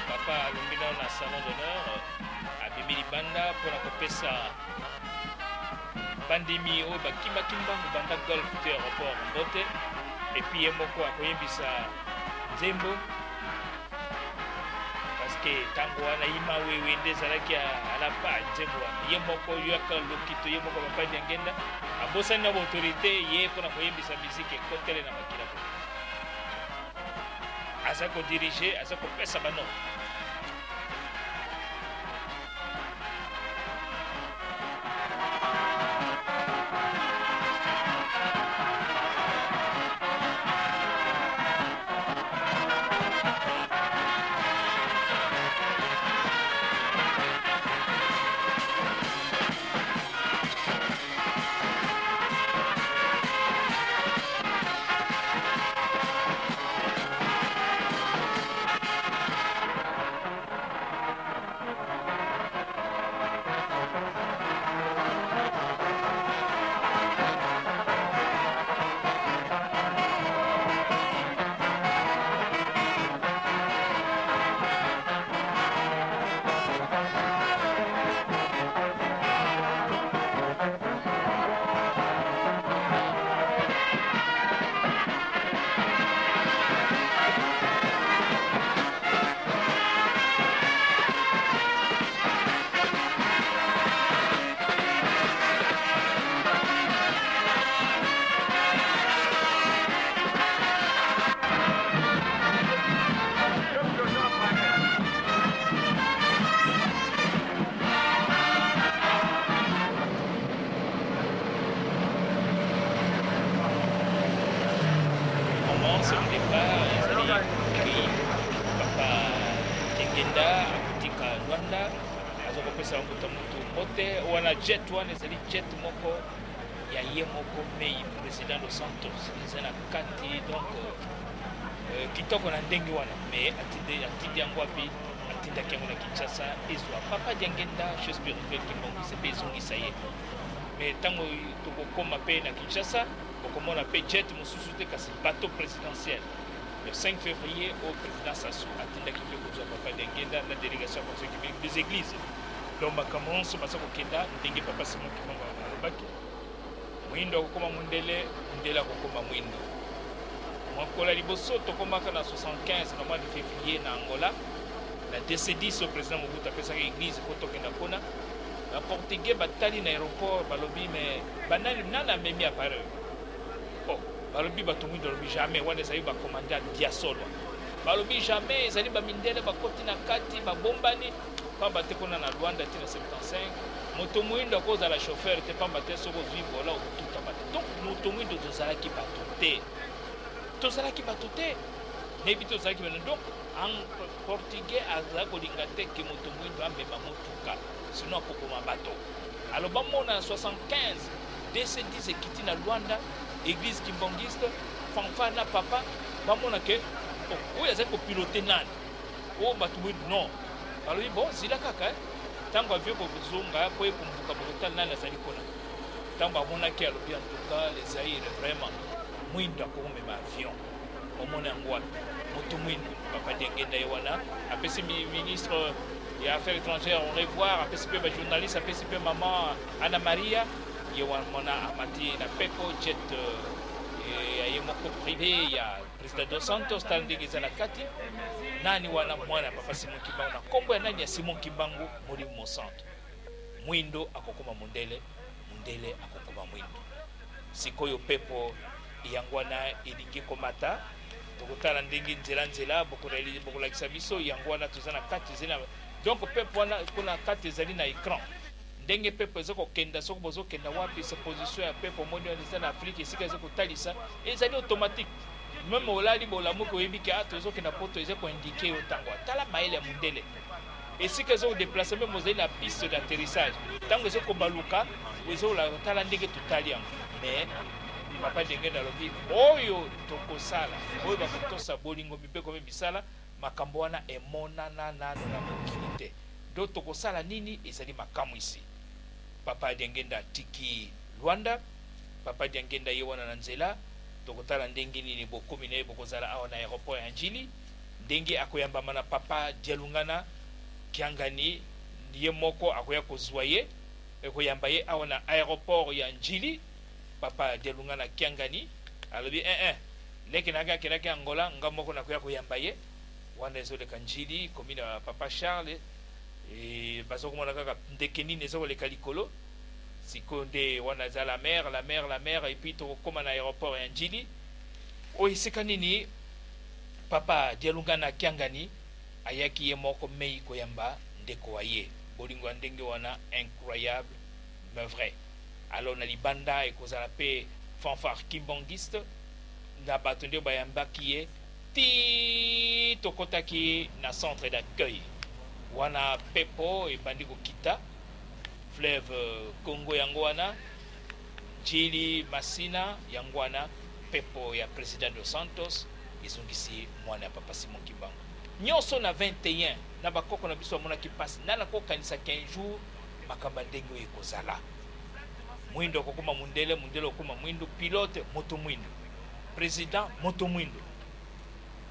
Papa alongina na salon d'honneur abimi libanda mpona kopesa bandimi oyo bakimaki mbangu banda golf te aéroport mbote epuis ye moko akoyembisa nzembo parceke ntango wana yima wewe nde ezalaki alapa nzembo wana ye moko yoaka lokito ye moko bapadi ya ngenda abosani na baautorité ye mpona koyembisa miziki ekotele na makila po aza kodirige aza kopesa bano jet wana ezali jet moko ya ye moko mei président dos Santos eza na kati donc kitoko na ndenge wana mais atindi yango wapi atindaki yango na Kinshasa ezwa papa diangenda chose spirituelle kimbongisa mpe ezongisa ye mais ntango tokokoma mpe na Kinshasa okomona mpe jet mosusu te kasi bateau présidentiel le 5 février au président Sassou atindaki mpe kozwa papa diangenda na délégation ya conseil public des églises donc makambo nyonso baza kokenda ndenge papa Simon Kimbongo alobaki mwindo akokoma mundele mundele akokoma mwindo mokolo liboso tokomaka na 75 na mois de février na Angola na DC10 au président Mobutu apesaki église po tokenda kuna na portugais batali na aéroport balobi mais banani nana amemi appareil oh balobi bato mwindo balobi jamais wana ezali bakomanda diasolo balobi jamais ezali bamindele bakoti na kati babombani pamba te kuna na Luanda tina 75 moto mwindo akozala chauffeur te pamba te soko zwi vola otuta bate donc moto mwindo tozalaki bato te nebi tozalaki bana. Donc en portugais aza kolinga te ke moto mwindo amema motuka sinon akokoma bato. Alors bamona na 75 DC10 ekiti na Luanda église kimbangiste fanfare na papa bamona ke oyo azali kopilote nani oyo bato mwindo non balobi bon zila kaka ntango avio kozonga po ekombuka bokotala nani azali kuna ntango amonaki alobi en tout cas les Zaïre vraiment mwindo akomema avion omona yango wapi moto mwindo papa Diangenda ye wana apesi ministre ya affaires étrangères au revoir apesi mpe bajournaliste apesi mpe maman Ana Maria ye wana mona amati na peko jet ye moko privé ya président dos Santos tala ndenge eza na kati nani wana mwana papa Simon Kimbangu na kombo ya nani ya Simon Kimbangu molimo mosantu mwindo akokoma mundele mundele akokoma mwindo sikoyo pepo yango wana elingi komata tokotala ndenge nzela bokolakisa biso yango wana toza na kati ezali na donc pepo wana kuna kati ezali na écran ndenge pepo eza kokenda soki bozokenda wapi sa position ya pepo moni wana eza na Afrique esika eza kotalisa ezali automatique même olali bolamuki oyebi ke tozokenda poto eza koindike yo ntango atala mayele ya mundele esika eza kodeplace meme ozali na piste d'atterrissage ntango eza kobaluka ezotala ndenge totali yango mais papa Diangenda alobi oyo tokosala oyo bakotosa bolingo mibeko misala makambo wana emonana nano na mokili te do tokosala nini ezali makamu isi papa Diangenda atiki Luanda papa Diangenda ye wana na nzela tokotala ndenge nini bokomi na ye bokozala awa na aéroport ya Njili ndenge akoyambama na papa Dialungana Kiangani ye moko akoya kozwa ye ekoyamba ye awa na aéroport ya Njili papa Dialungana Kiangani alobi leki naga kenaki Angola nga moko nakoya koyamba ye wana ezoleka Njili komi na papa Charles bazokomona kaka ndeke nini ezokoleka likolo sikoyo nde wana eza la mer et puis tokokoma na aéroport ya Njili oyo esika nini papa Dialungana Kiangani ayaki ye moko mei koyamba ndeko wa ye bolingo ya ndenge wana incroyable mais vrai. Alors na libanda ekozala pe fanfare kimbangiste na bato nde bayambaki ye ti tokotaki na centre d'accueil wana pepo ebandi kokita fleuve Congo yango wana Njili Masina yango wana pepo ya président dos Santos ezongisi mwana ya papa Simon Kimbangu nyonso na 21 na bakoko na biso amonaki pasi nana kokanisa 15 jours makamba ndenge oyo ekozala mwindo okokoma mundele okoma mwindo pilote moto mwindo président moto mwindo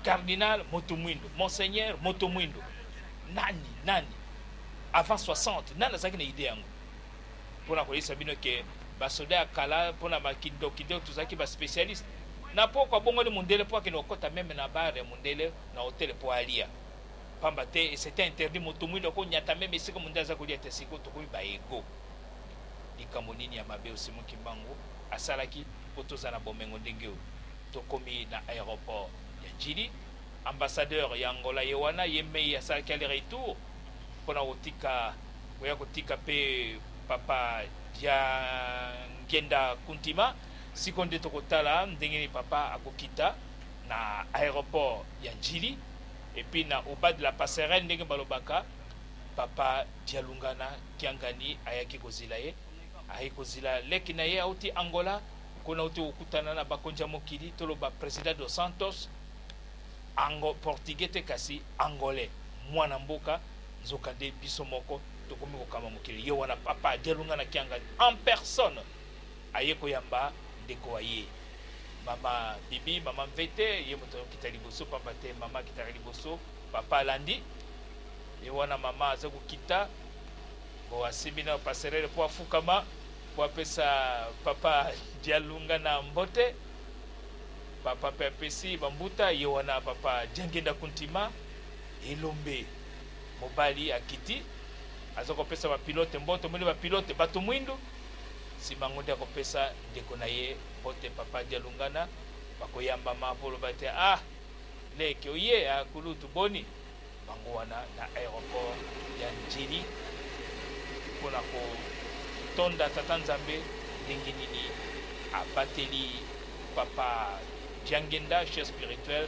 cardinal moto mwindo monseigneur moto mwindo nani avant 60 nani azalaki na ide yango mpona koyebisa bino ke basoda ya kala mpona bakindokindo tozalaki baspécialiste na poko abongoli mundele mpo akende okota meme na bare ya mundele na hotel mpo alia pamba te c'était interdit moto mwindo akonyata meme esika mundele aza kolia te siko tokomi baego likambo nini ya mabe Simon Kimbangu asalaki po tozala na bomengo ndenge oyo tokomi na aéroport ya Njili ambassadeur ya Angola ye wana ye mei asalaki ale retour mpona kotika pe papa Diangenda Kuntima siko nde tokotala ndenge ni papa akokita na aéroport ya Njili et puis na au bas de la passerelle ndenge balobaka papa Dialungana Kiangani ayaki kozila ye ayikozila leki na ye auti Angola kuna uti okutana na bakonja mokili toloba président dos Santos portugais te kasi angolais mwana mboka nzoka nde biso moko tokomi kokama mokili ye wana papa Dialungana Kiangani en personne aye koyamba ndeko wa ye mama bibi mama mvete ye moto kita liboso pamba te mama kita liboso papa alandi ye wana mama aza kokita bo asimbi na passerelle po afukama po apesa papa Dialungana mbote papa pe apesi bambuta ye wana papa Diangenda Kuntima elombe mobali akiti aza kopesa bapilote mbote moni bapilote bato mwindu simango nde akopesa ndeko na ye mbote papa Dialungana bakoyamba mapolo bate leke oye akulutu boni bango wana na aéroport ya Njili mpona kotonda tata nzambe ndenge nini abateli papa Diangenda chef spirituel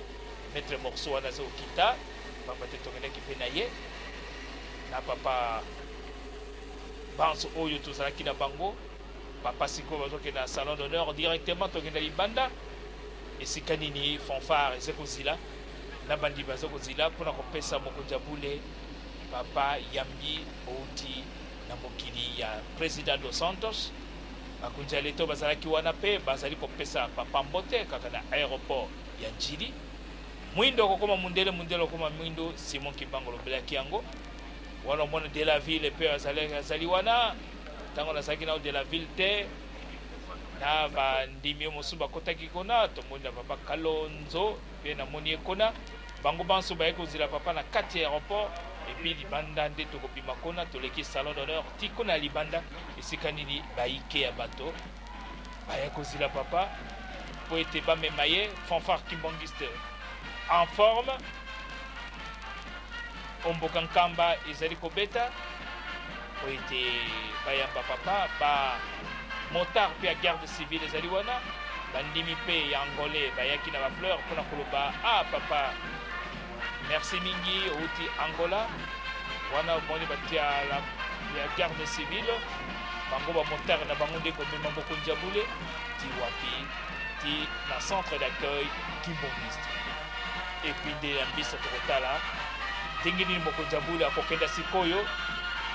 maître morceau wana zo kita papa te tokendaki mpe na ye na papa banso oyo tozalaki na bango papa sikoyo bazokende na salon d'honneur directement tokenda libanda esika nini fanfare eza kozila na bandi baza kozila mpona kopesa mokonzi ya bule papa yambi outi na mokili ya président dos Santos bakonzi ya leto bazalaki wana mpe bazali kopesa papa mbote kaka na aéroport ya njili mwindo okokoma mundele okoma mwindo Simon Kimbangu lobelaki yango wana omona de la ville mpe azali wana ntango nazalaki nao de la ville te na bandimi mosusu bakotaki kona tomoni na papa Kalonzo mpe namoni ye kona bango banso baye kozila papa na kati ya aéroport epuis libanda nde tokobima kona toleki salon d'honneur ti kona ya libanda esika nini baike ya bato baya kozila papa po ete bamema ye fanfare kimbangiste en forme omboka nkamba ezali kobeta po ete bayamba papa ba motard mpe ya garde civile ezali wana bandimi mpe ya angolais bayaki na bafleur mpona koloba papa merci mingi outi Angola wana omoni batia ya garde civile bango bamotard na bango nde komema mokonzi ya bule ti wapi ti na centre d'accueil kimbongiste epuis nde ya mbisa tokotala ndenge nini mokonzi ya bule akokenda sikoyo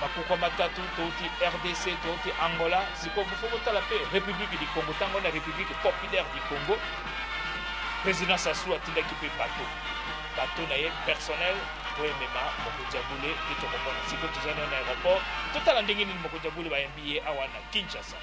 makuka matatu touti RDC touti Angola sikoyo bofo kotala mpe république du Congo ntango na république populaire du Congo président Sassou atindaki mpe bato na ye personnel po emema mokonzi ya bule nde tokomona sikoyo tozali na aéroport totala ndenge nini mokonzi ya bule bayambi ye awa na Kinshasa.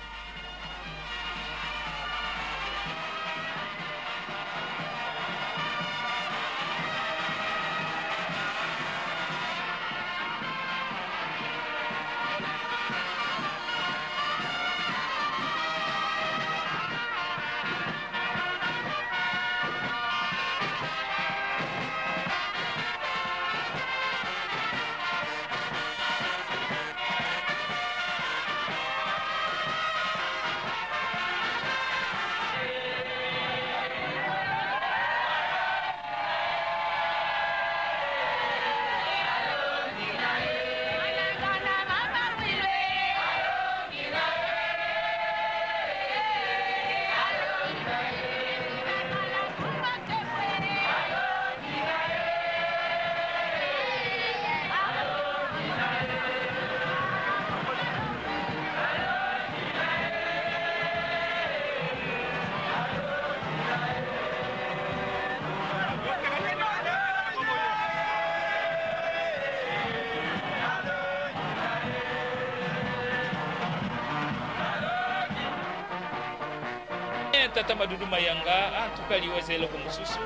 Tata Madudu Mayanga antuka liweza eloko mosusu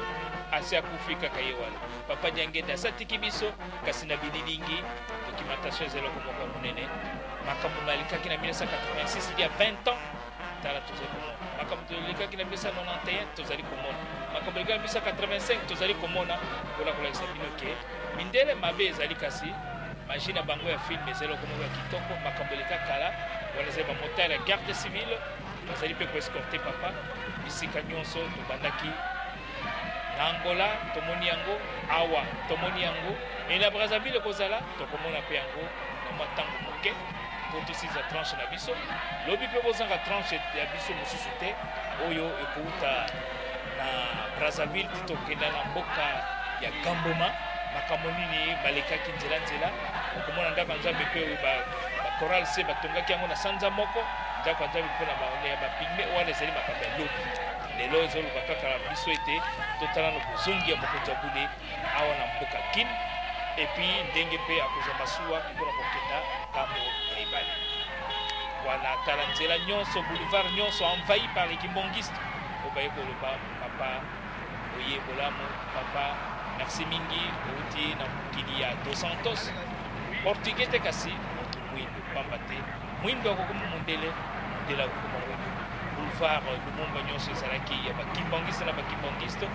asi akufika kaye wana papa Nyangenda satiki biso kasi na bililingi documentation ezaloko moko monene makambo nalikaki na 1986 il y a 20 ans tala tozali komona makambo nalikaki na 1991 tozali komona makambo nalikaki na 1985 tozali komona mpona kolakisa bino ke mindele mabe ezali kasi magie na bango ya film ezaloko moko ya kitoko makambo eleka kala wana ezali bamotare ya garde civile bazali mpe koescorte papa bisika nyonso tobandaki na Angola tomoni yango awa tomoni yango na Brazzaville kozala tokomona mpe yango na mwa ntango moke po tosiza tranche na biso lobi mpe bozanga tranche ya biso mosusu te oyo ekouta na Brazzaville ti tokenda na mboka ya Gamboma makambo nini balekaki nzela okomona ndako nzambe mpe oyo bachoral se batongaki yango na sanza moko ndako nzambe mpona baone ya bapigme wana ezali makambo ya lobi lelo ezoloba kaka na biso ete totala na bozongi ya mokonzi ya bule awa na mboka kine epuis ndenge mpe akozwa masuwa mpona kokenda ngambo ya ebale wana tala nzela nyonso boulevard nyonso envahi par les kimbongistes po baye koloba papa oye bolamu papa merci mingi outi na mokili ya dos Santos portugais te kasi moto mwindo pamba te mwindo akokoma mondele akokoma mwindo boulevard lumumba nyonso ezalaki ya bakimbangiste na bakimbangiste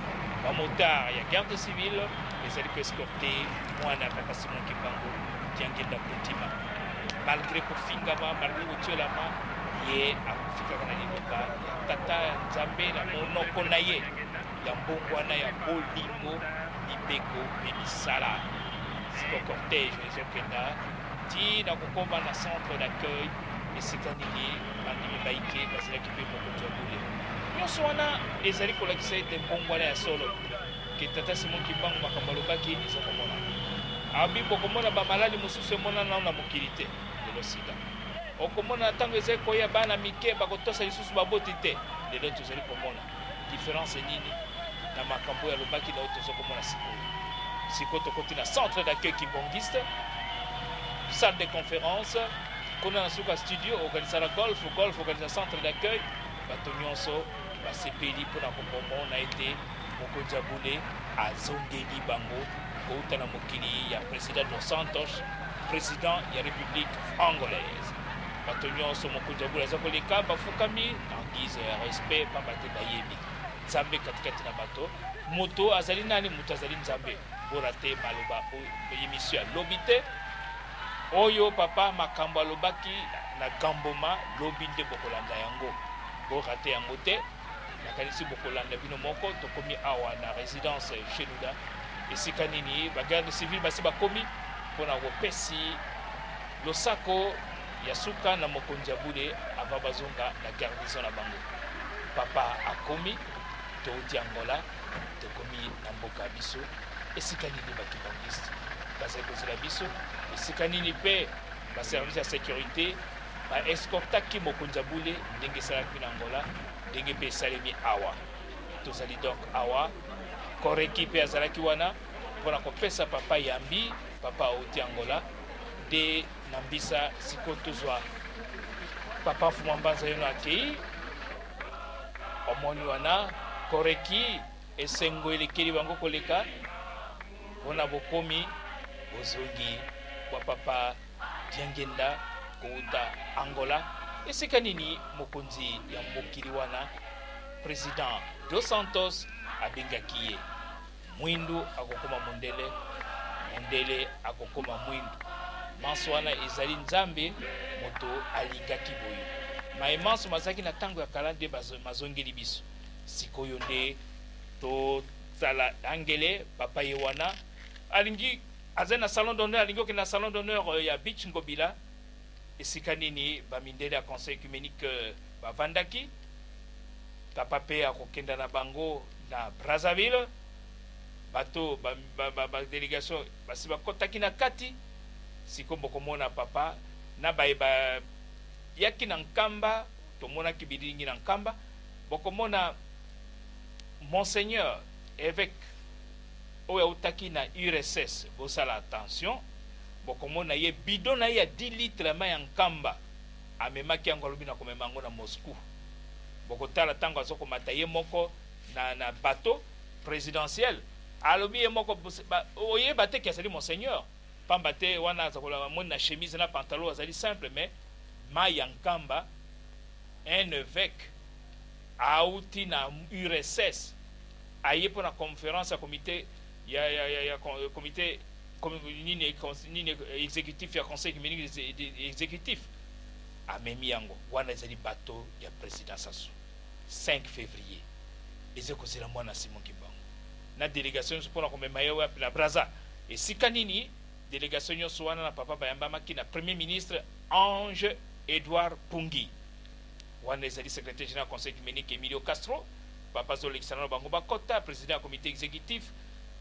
bamotard ya garde civile ezali koescorte mwana kaka Simon Kimbangu tiangenda kontima malgré kofingama malgré kotiolama ye akufikaka na liloba ya tata ya nzambe na monoko na ye ya mbongwana ya bolingo mibeko mpe misala siko cortège ezokenda ntina kokoma na centre d'accueil esika nini bandimi baike bazalaki mpe mokonzi ya bule nyonso wana ezali kolakisa ete mbongwana ya solo ke tata simon kimbangu makambo alobaki eza komona abi bokomona bamaladi mosusu emonana nao na mokili te lelo sida okomona ntango ezali koya bana mike bakotosa lisusu baboti te lelo tozali komona différence nini na makambo oyo alobaki na oyo tozokomona sikoyo tokoti na centre d'accueil kimbongiste salle de conférence kuna na suka studio organisala golf organisa centre d'accueil bato nyonso basepeli mpona komona ete mokonzi ya bule azongeli bango kouta na mokili ya président dos Santos président ya république angolaise bato nyonso mokonzi ya bule aza koleka bafukami en guise ya respect pamba te bayebi nzambe katikati na bato moto azali nani moto azali nzambe mpona te maloba émission alobi te oyo papa makambo alobaki na gamboma lobi nde bokolanda yango borate yango te nakanisi bokolanda bino moko tokomi awa na résidence chenuda esika nini bagarde civile basi bakomi mpona kopesi losako ya suka na mokonzi ya bule ava bazonga na garnison na bango papa akomi touti angola tokomi na mboka biso esika nini bakimbangiste bazali kozela biso esika nini mpe baservice ya sécurité baescortaki mokonzi ya bule ndenge esalaki na angola ndenge mpe esalemi awa tozali donc awa koreki mpe azalaki wana mpona kopesa papa yambi papa auti angola nde na mbisa sikoyo tozwa papa mfuma mbanza yono akei omoni wana koreki esengo elekeli bango koleka mpona bokomi bozongi bwa papa diangenda kouta angola esika nini mokonzi ya mokili wana président dos Santos abengaki ye mwindu akokoma mondele akokoma mwindu manso wana ezali nzambe moto alingaki boyo maemanso mazalaki na ntango ya kala nde mazongeli biso sikoyo nde tozala angele papa ye wana alingi azali na salon d'honneur alingi okende na salon d'honneur ya beach ngobila esika nini bamindele ya conseil œcuménique bavandaki papa mpe akokenda na bango na Brazzaville bato badélégation basi bakotaki na kati siko bokomona papa na bayeba yaki na nkamba tomonaki bilingi na nkamba bokomona monseigneur évêque oyo autaki na URSS bosala attention bokomona ye bidon na ye ya 10 litres ma ya nkamba amemaki yango alobi na komema yango na Moscou bokotala ntango azokomata ye moko na bateau présidentiel alobi ye moko oyeba te ki azali monseigneur pamba te wana azakola moni na chemise na pantalon azali simple mais ma ya nkamba un évêque auti na URSS aye mpona conférence ya comité ya comité nini exécutif ya conseil œcuménique exécutif amemi yango wana ezali bateau ya président Sassou 5 février eze kozela mwana Simon Kimbangu na délégation mpona komema ye wapi na Brazza esika nini délégation nyonso wana na papa bayambamaki na premier ministre Ange Edouard Pungi wana ezali secrétaire général conseil œcuménique Emilio Castro papa azolekisana na bango bakota président ya comité exécutif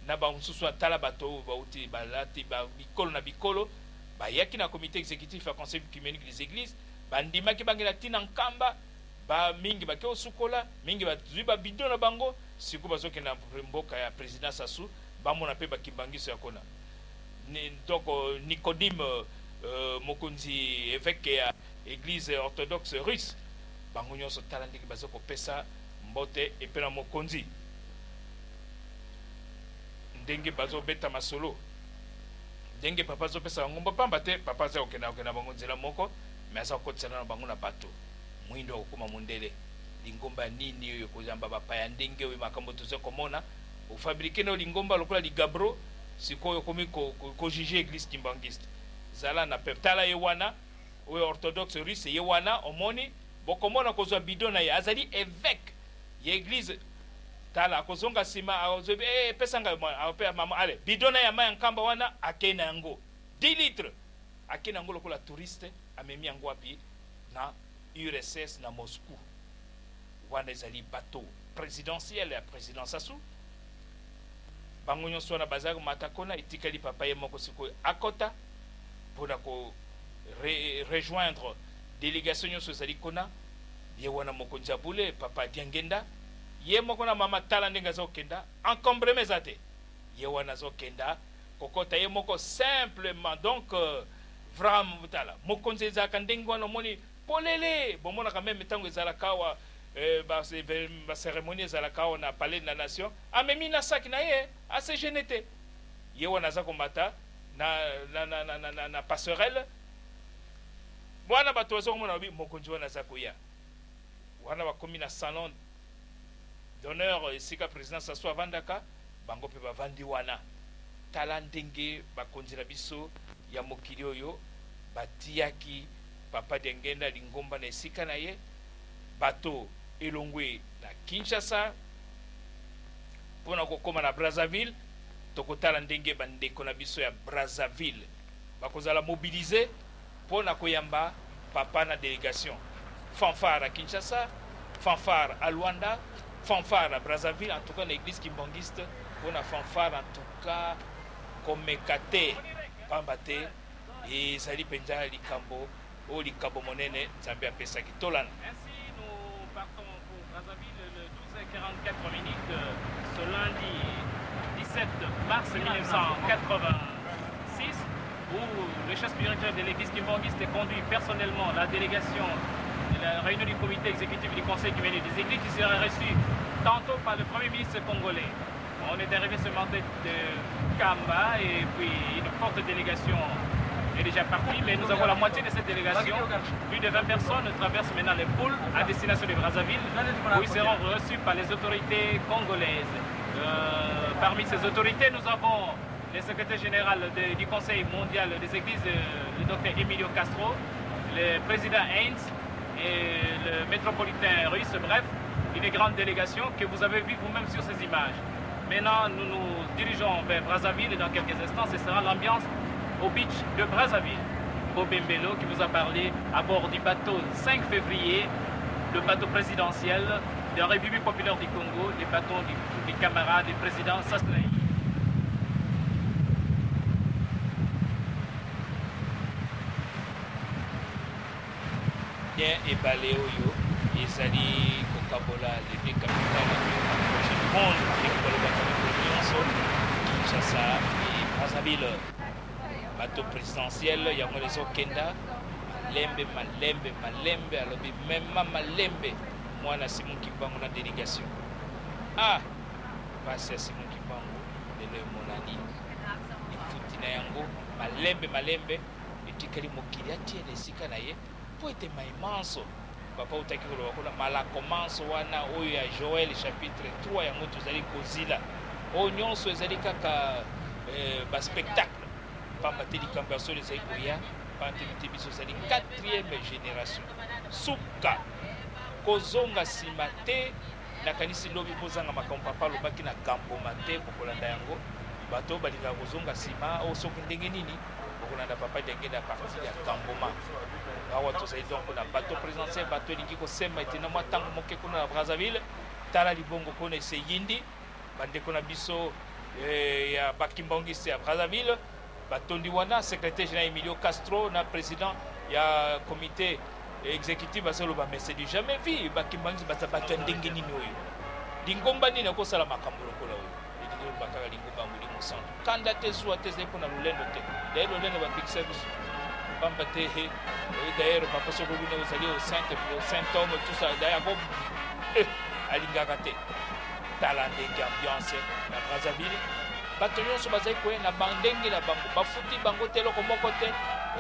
na bamosusu atala bato bauti balati bikolo na bikolo bayaki na comité exécutif ya conseil œcuménique des églises bandimaki bangela ntina nkamba mingi bake osukola mingi bazwi babido na bango sikoyo bazokenda na mboka ya président Sassou bamona mpe bakimbangiso ya kona donc Nicodime mokonzi évêque ya église orthodoxe russe bango nyonso tala ndenge bazokopesa mbote epe na mokonzi ndenge bazobeta masolo ndenge papa azopesa bango mbopamba te papa aza kokenda bango nzela moko me aza kokotisana na bango na bato mwindo akokoma mondele lingomba nini oyo kozamba bapaya ndenge oyo makambo toza komona ofabrike na lingomba lokola ligabro sikoyo okomi kojuge église kimbangiste zala na pepe tala ye wana oyo orthodoxe russe ye wana omoni bokomona kozwa bidon na ye azali évêque ya église tala kozonga sima azobi pesanga mama ale bidona ya mai nkamba wana akena yango 10 litres akena yango lokola touriste amemi yango api na URSS na Moscou wana ezali bateau présidentiel ya président Sassou bango nyonso wana bazali matakona etikali papa ye moko sikoyo akota mpona ko rejoindre délégation nyonso ezali kuna ye wana mokonzi abule papa Diangenda ye moko na mama tala ndenge azokenda encombreme eza te ye wana azokenda kokota ye moko simplement donc vraiment mutala mokonzi ezalaka ndenge wana omoni polele bomonaka meme ntango ezalaka awa bacérémonie ezalaka awa na palais de la nation amemi na saki na ye ase gene te ye wana aza komata na passerelle wana bato bazokomona babi mokonzi wana aza koya wana bakomi na salon d'honneur esika président Sassou avandaka bango mpe bavandi wana tala ndenge bakonzi na biso ya mokili oyo batiaki papa Diangenda lingomba na esika na ye bato elongwe na Kinshasa mpona kokoma na Brazzaville tokotala ndenge bandeko na biso ya Brazzaville bakozala mobilize mpona koyamba papa na délégation fanfare à Kinshasa, fanfare à Luanda, fanfare à Brazzaville, en tout cas l'église kimbangiste, on a fanfare en tout cas comme Kate, Pambate, et Zali Penja, Likambo, ou Likambo Monene, Zambia Pesaki Tolan. Ainsi, nous partons pour Brazzaville le 12h44 minutes, ce lundi 17 mars 1986, où le chef spirituel de l'église kimbangiste conduit personnellement la délégation de la réunion du comité exécutif du conseil du milieu des églises qui sera reçu tantôt par le premier ministre congolais. On est arrivé ce matin de Kamba et puis une forte délégation est déjà partie, mais nous avons la moitié de cette délégation. Plus de 20 personnes traversent maintenant les poules à destination de Brazzaville où ils seront reçus par les autorités congolaises. Parmi ces autorités, nous avons le secrétaire général du Conseil mondial des églises, le docteur Emilio Castro, le président Heinz et le métropolitain russe, bref, une grande délégation que vous avez vu vous-même sur ces images. Maintenant, nous nous dirigeons vers Brazzaville et dans quelques instants, ce sera l'ambiance au beach de Brazzaville. Bobembelo qui vous a parlé à bord du bateau 5 février, le bateau présidentiel de la République populaire du Congo, le bateau du camarade du président Sassou. bien ebale oyo ezali kokabola lebe capitale du monde ekolobaka mikolo nyonso Kinshasa e Brazzaville bateau présidentiel yango ezokenda malembe alobi mema malembe mwana Simon Kimbangu na délégation pasi ya Simon Kimbangu lelo emonani efuti na yango malembe etikali mokili atiele esika na ye po ete maimanso papa utaki koloba kuna malakomanso wana oyo ya Joël chapitre 3 yango tozali kozila oyo nyonso ezali kaka baspectacle pamba te likambo ya solo ezali koya pamba te biso ezali 4e génération suka kozonga nsima te nakanisi lobi kozanga makambo papa alobaki na gamboma te kokolanda yango bato balingaka kozonga nsima oyo soki ndenge nini okolanda papa Diangenda parti ya gamboma awa tozali donc na bateau présidentiel bateau elingi kosemba ete na mwa ntango moke kuna na Brazzaville tala libongo kuna eseyindi bandeko na biso ya bakimbangisi ya Brazzaville batondi wana secrétaire général Emilio Castro na président ya comité exécutif bazoloba mais c'est du jamais vu bakimbangisi bato ya ndenge nini oyo lingomba nini akosala makambo lokola oyo elingi bakaka lingomba molimo centre kanda te zuwa te ezali mpona lolendo te daye lolendo babikisa biso pamba te d'ailleurs papa soko bino ozali au saint-homme tout ça d'ailleurs bon alingaka te tala ndenge ambiance na Brazzaville bato nyonso bazali koya na bandenge na bango bafuti bango te eloko moko te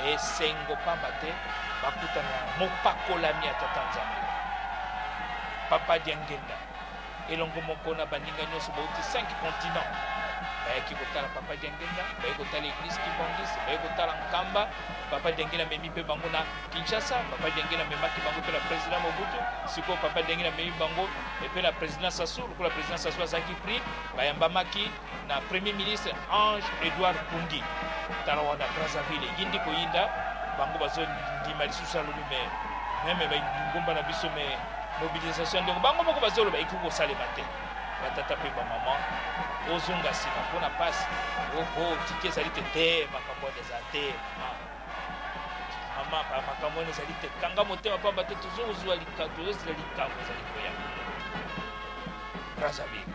esengo pamba te bakutana mopakolami ya tata nzambe papa Diangenda elongo moko na baninga nyonso bauti 5 continents bayaki kotala papa Dengenga, baye kotala église kimbangiste, baye kotala Nkamba, papa Dengenga memi mpe bango na Kinshasa, papa Dengenga memaki bango mpe la président Mobutu, siko papa Dengenga memi bango mpe la président Sassou, lokola président Sassou azalaki pris, bayambamaki na premier ministre Ange Edouard Pungi. Tala wana Brazzaville yindi koyinda bango bazondima lisusu alobi me meme bangomba na biso me mobilisation ndenge bango moko bazoloba ekoki kosalema te batata mpe bamama ozonga nsima mpona mpasi oho tike ezali te te makambo wana eza te mama makambo wana ezali te kanga motema pamba te tozozwa likambo ezali koya Brazzaville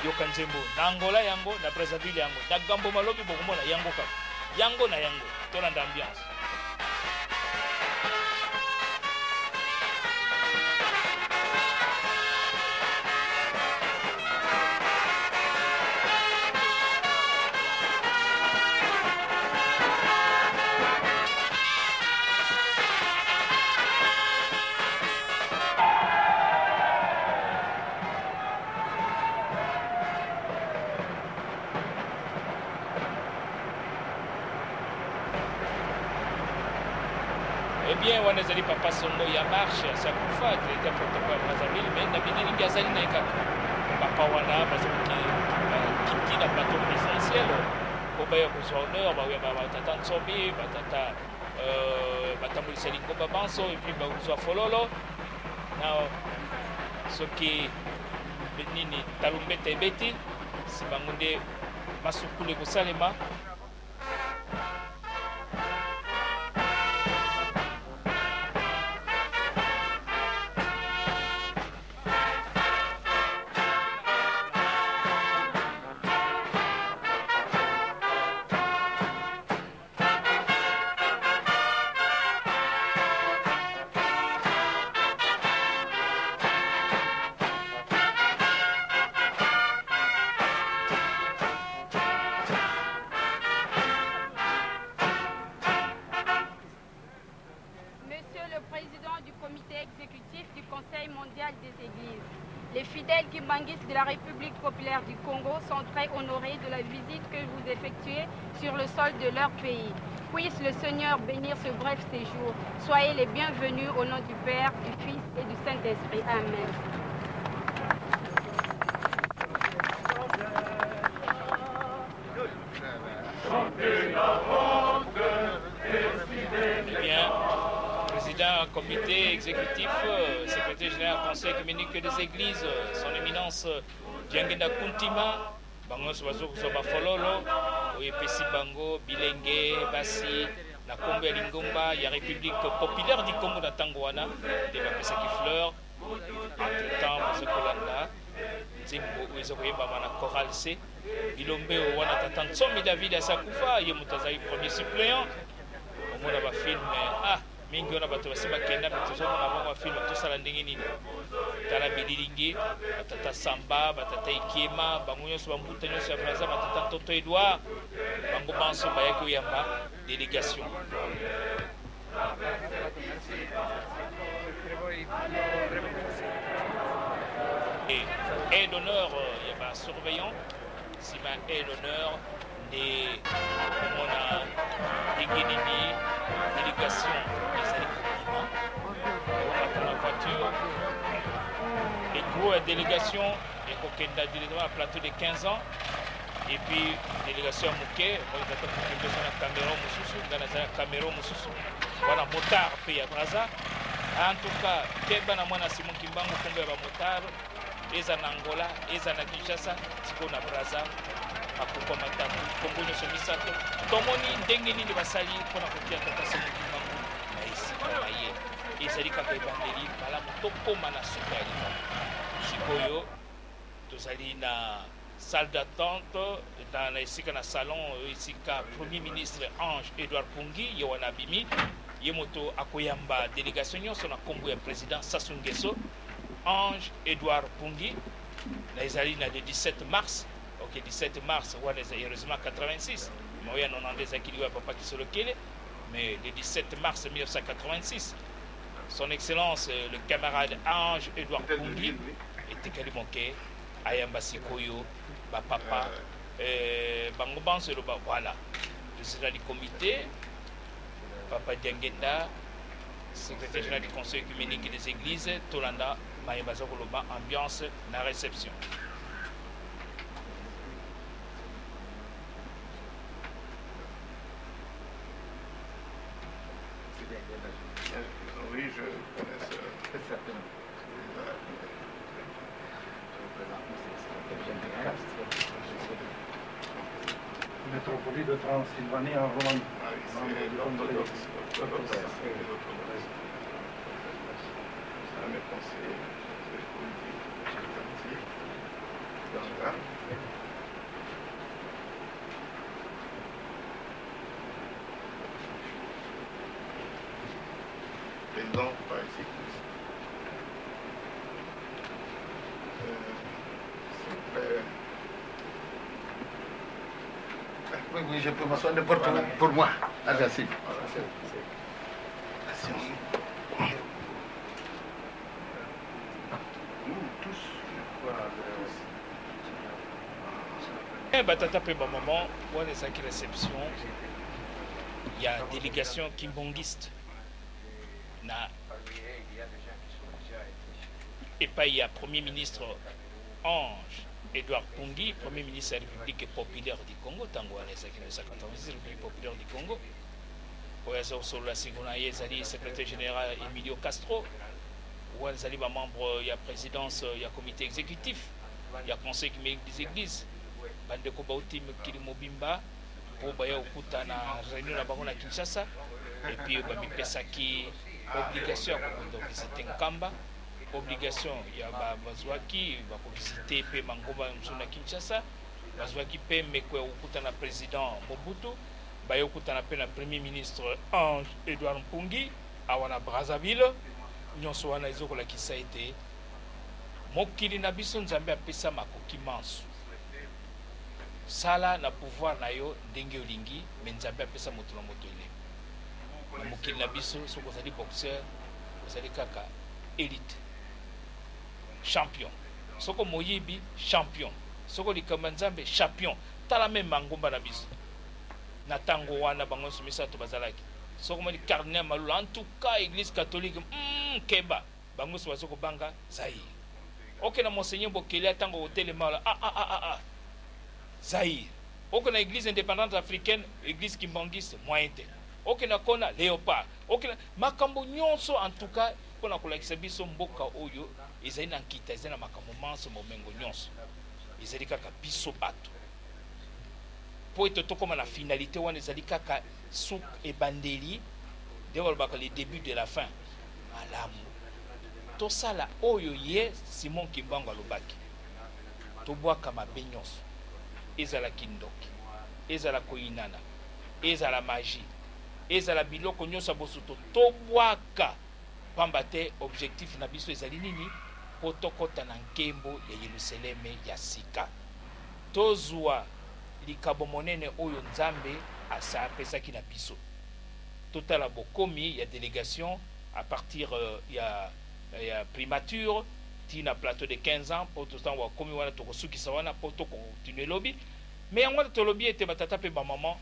yoka nzembo na Angola yango na Brazzaville yango na gambo malobi bokomona yango kaka yango na yango tolanda ambiance. Bien, on a dit papa Songo ya marche ça kufa était protocole Brazzaville mais na bidini ngazali na ikaka papa wana qui na plateau présidentiel ko baya ko honneur ba ba tata Nsobi ba tata batambulisa Lingomba Banso et puis ba uzwa fololo na soki benini talumbeta ebeti si bangunde masukule ko salema. Les fidèles kimbanguistes de la République populaire du Congo sont très honorés de la visite que vous effectuez sur le sol de leur pays. Puisse le Seigneur bénir ce bref séjour. Soyez les bienvenus au nom du Père, du Fils et du Saint-Esprit. Amen. Comité exécutif, secrétaire général conseil communique des églises, son éminence Djangenda Kuntima, bango sobazo kusoba fololo, oyepesi bango bilenge basi na Congo ya Lingomba ya République populaire du Congo na Tangwana de bapesaki fleur entre-temps bazokolanda nzembo ezokoyemba na Choral C bilombe wana tata Nsomi David asakufa ye mutazali premier suppléant omona ba film mingi wana bato basi bakenda me tozomona bango bafilme tosala ndenge nini tala bililingi batata Samba batata Ikema bango nyonso bambuta nyonso ya Brazza batata Ntoto Edouard bango banso bayaki oyamba délégation et d'honneur ya basurveillant nsima et d'honneur de mona egenini délégation ezali kobima okata na voiture egros ya délégation ekokenda directement na plateau de 15 ans et puis délégation ya moke oezaka kokende so na caméron mosusu nga nazali na caméron mosusu wana motard mpe ya Brazza en tout cas keba na mwana Simon Kimbangu kombo ya bamotard eza na Angola eza na Kinshasa siko na Brazza akupa matatu kombo nyonso misato tomoni ndenge nini basali mpona kotia tata Simon Kimbangu na esika na ye ezali kaka ebandeli malamu tokóma na suka ya likambo sikoyo tozali na salle d'attente na esika na salon esika premier ministre Ange Edouard Pungi ye wana abimi ye moto akoyamba délégation nyonso na kombo ya président Sassou Nguesso Ange Edouard Pungi na ezali na le 17 mars ok 17 mars wana eza heureusement 86 mais oyo ya 90 ezalaki liwa ya papa Kisolokele mais le 17 mars 1986 son excellence le camarade Ange Edouard Pungi etekali moke ayamba sikoyo bapapa bango banso eloba voilà président du comité Papa Diangenda, secrétaire général du conseil œcuménique des églises, Tolanda, Maïbaza Koloba, ambiance, la réception. Oui, je connais ça. Très certainement. Métropolie de Transylvanie en Roumanie. L'orthodoxe. Mes conseillers politiques, président par ici. Oui, je peux m'asseoir n'importe où pour moi. Merci. Batata pe ba maman, on est qui réception. Il y a délégation kimbongiste. Na et pas il y a premier ministre Ange Edouard Pungi, premier ministre de la République populaire du Congo, tango on est qui 1956 République populaire du Congo. Oyazo sur la Sigona Yezali secrétaire général Emilio Castro. Ou Zali ba membre, il y a présidence, il y a comité exécutif, il y a conseil des églises. Bandeko bauti mkili mobimba po baya ukuta na réunion na bango na Kinshasa et puis ba mipesaki obligation ya ko visiter Nkamba, obligation ya bazwaki ba ko visiter pe mangomba msuna Kinshasa, bazwaki pe meko ya ukuta na président Mobutu, baya ukuta na pe na premier ministre Ange Edouard Mpungi awana Brazzaville, nyonso wana ezokola kisa ete mokili na biso Nzambe apesa makoki manso sala na pouvoir na yo ndenge olingi mais Nzambe apesa moto na moto ele na mokili na biso soko ozali boxeur ozali kaka élite champion soko moyibi champion soko likamba Nzambe champion tala même mangomba na biso na tango wana bango misato bazalaki soko mali cardinal Malula en tout cas église catholique keba bango soko banga Zaïre ok na monseigneur Bokele tango hotel mala Zaïre. Aucune église indépendante africaine, église kimbangiste, moyen. Aucune kona léopard. Aucune makambo nyonso en tout cas, kona kolakisa biso mboka oyo, ezali na nkita, ezali na makambo manso momengo nyonso. Ezali kaka biso bato. Po ete tokoma na finalité wana ezali kaka souk et bandeli, dewa baka le début de la fin. Malamu. To sala oyo ye Simon Kimbangu alobaki. To boaka mabe nyonso. Ezala kindoki, ezala koinana, ezala magie, ezala biloko nyonso bosoto tobwaka pamba te objectif na biso ezali nini po tokota na nkembo ya Yerusaleme ya sika tozwa likabo monene oyo Nzambe asa apesaki na biso totala bokomi ya délégation à partir ya primature na plateau de 15 ans pour tout temps wa komi wana to kosukisa wana pour to continuer lobby mais yango to lobby était batata pe ba maman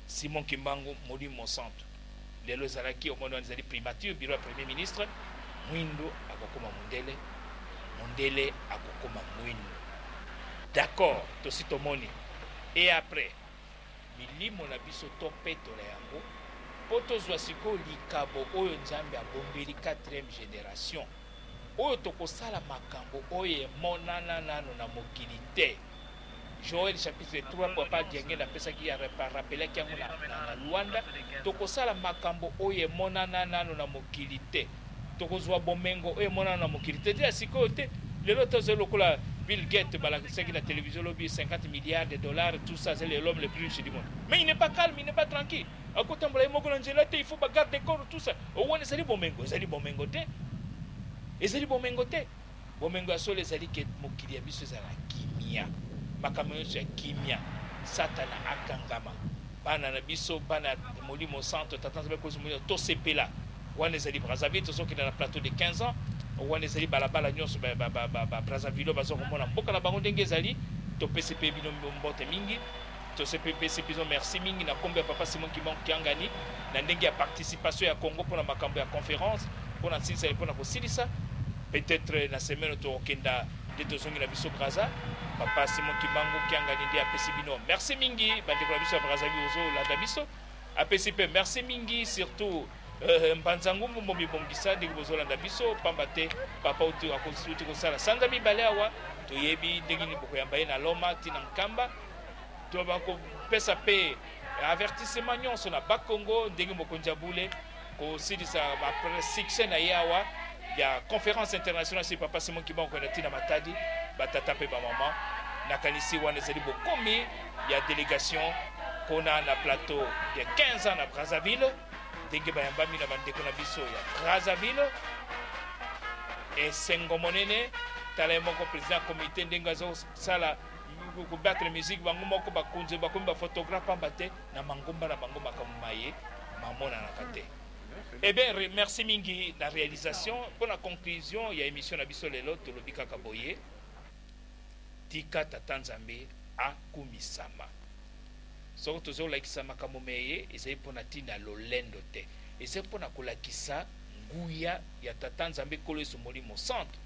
Simon Kimbangu Molimo Centre lelo zalaki au moment zali primature bureau premier ministre Mwindo akokoma Mondele akokoma Mwindo d'accord to sitomoni et après milimo na biso to peto la yango poto zwa siko likabo oyo Nzambe abombeli 4e génération oyo tokosala makambo oyo emonana nano na mokili te. Joël chapitre 3 papa Diangenda pesaki ya rappelaki yango na Luanda tokosala makambo oyo emonana nano na mokili te tokozwa bomengo oyo emonana na mokili te te sikoyo te lelo tozali lokola Bill Gates balakisaki na télévision lobi 50 milliards de dollars tout ça c'est l'homme le plus riche du monde mais il n'est pas calme, il n'est pas tranquille akotambola moko na nzela te il faut bagarder corps tout ça owana ezali bomengo te ezali bomengo te bomengo asole ezali ke mokili ya biso ezala kimia makambo nyonso ya kimia satana akangama bana na biso bana Molimo Centre tata Nzambe kozumuna tosepela wana ezali Brazzaville tozokende na plateau de 15 ans wana ezali balabala nyonso Brazzaville bazokomona mboka na bango ndenge ezali topesi mpe bino mbote mingi tosepepesi biso merci mingi na kombo ya papa Simon Kimbangu Kiangani na ndenge ya participation ya Congo mpona makambo ya conférence mpona nsilisa mpona kosilisa peut-être na semaine tokenda nde tozongi na biso Brazza papa Simon Kimbangu Kiangani nde apesi bino merci mingi bandeko na biso ya Brazzaville ozolanda biso apesi mpe merci mingi surtout Mbanzangu momi bongisa ndenge bozolanda biso pamba te papa uti akosuti kosala sanza mibale awa toyebi ndenge ni bokoyamba ye na Loma tina Nkamba tobakopesa mpe avertissement nyonso na Bakongo ndenge mokonzi abule kosilisa succès na ye awa ya conférence internationale sur papa Simon Kimbangu na tina Matadi batata mpe bamama nakanisi wana ezali bokomi ya délégation kona na plateau ya 15 ans na Brazzaville ndenge bayambami na bandeko na biso ya Brazzaville esengo monene tala ye moko président comité ndenge azosala kobattre musique bango moko bakonzi bakomi baphotographe pamba te na mangomba na bango makambo maye mamonanaka te. Eh bien, merci mingi la réalisation. Pour la conclusion, il y a émission na biso lelo tolobi kaka boye tika tata Nzambe akumisama. Soko tozo lakisa makambo meye ezali pona tina lolendo te. Ezali pona kolakisa nguya ya tata Nzambe kolo molimo centre.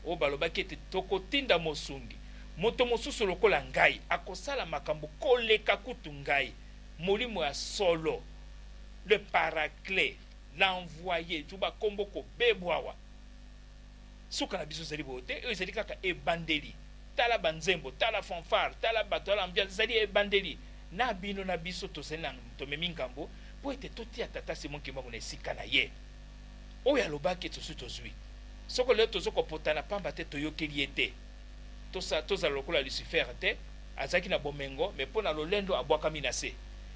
O balobaki ete tokotinda mosungi. Moto mosusu lokola ngai akosala makambo koleka kutu ngai. Molimo ya solo. Le paraclet, l'envoyé, tout ba kombo ko bebwawa. Suka na biso zali bote, e zali kaka ebandeli. Tala banzembo, tala fanfare, tala bato, tala ambiance, zali ebandeli. Na bino na biso to zena to memi ngambo, po ete toti ya tata Simon Kimbangu na esika na ye. Oya lobaki tosu tozwi. Soko leo tozo kopotana pamba te toyokeli ete. Toza lokola Lucifer te, azaki na bomengo, me pona lolendo abwakami na se.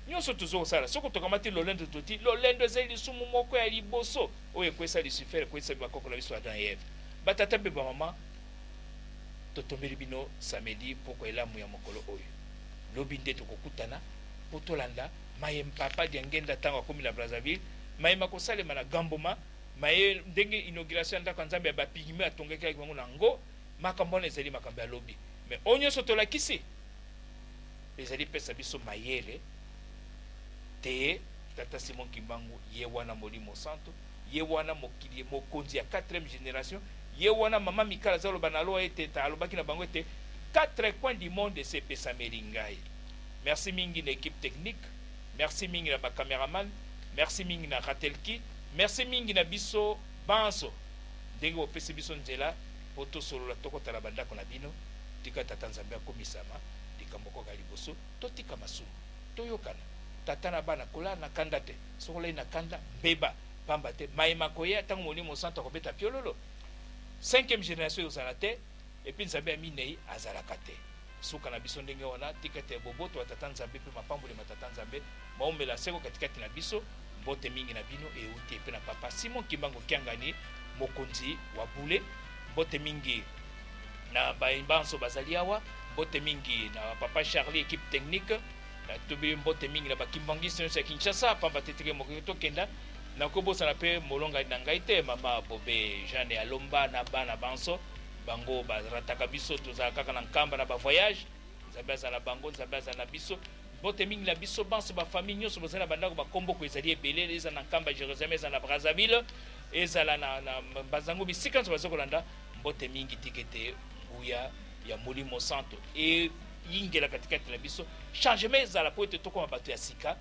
Nyonso tuzo sala soko tokamati lolendo toti lolendo ezali lisumu moko ya liboso oyo kwesa Lucifer kwesa bakoko na biso Adam et Ève batata mpe bamama totombeli bino samedi poko elamu ya mokolo oyo lobi nde tokokutana po tolanda maye mpapa dia ngenda ntango akomi na Brazzaville maye makosalema na Gamboma maye ndenge inauguration ndako Nzambe ya bapigime atongaki bango na ngo makambo wana ezali makambo ya lobi mais oyo nyonso tolakisi ezali pesa biso mayele te tata Simon Kimbangu ye wana molimo santo ye wana mokili mokonzi ya 4e génération ye wana mama Mikala zalo banalo ete ta alobaki na bango ete 4 coins du monde se pesa melingai. Merci mingi na équipe technique, merci mingi na ba cameraman, merci mingi na Ratelki, merci mingi na biso banso ndenge opesi biso nzela poto solo la tokota la bandako na bino tika tata Nzambe akomisama likambo ko liboso totika masumu toyokana tata na bana kola na kanda te sokola na kanda beba pamba te maima koya tango molimo santo kobeta piololo 5e génération yozala te et puis Nzambe aminei azalaka te suka na biso ndenge wana tikate boboto tata Nzambe pe mapambole matata Nzambe maomela seko katikati na biso mbote mingi na bino e uti pe na papa Simon Kimbangu Kiangani mokonzi wa bule mbote mingi na baimbanso bazali awa mbote mingi na papa Charlie équipe technique na tobi mbote mingi na bakimbangisi nyonso ya Kinshasa pamba teteke mokili tokenda na kobosana mpe molonga na ngai te mama Bobe Jeanne Alomba na bana banso bango barataka biso tozala kaka na nkamba na bavoyage Nzambe azala bango Nzambe azala biso mbote mingi na biso banso bafamille nyonso bozali na bandako bakomboko ezali ebele ezala na nkamba Jérusalem ezala na Brazzaville ezala na bazango bisika nyonso bazokolanda mbote mingi tikete nguya ya molimo santo e yingela katikati na biso changement ezala po ete tokoma bato ya sika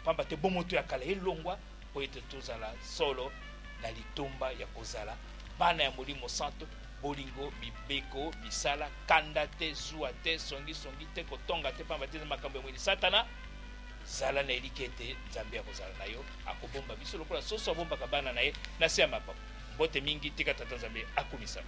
pamba te bomoto ya kala elongwa po ete tozala solo na litomba ya kozala bana ya molimo santo bolingo bibeko bisala kanda te zuwa te songi te kotonga te pamba te makambo ya mwini satana zala na eliki ete Nzambe ya kozala na yo akobomba biso lokola soso abombaka bana na ye na se ya mapapa mbote mingi tika tata Nzambe akumisama.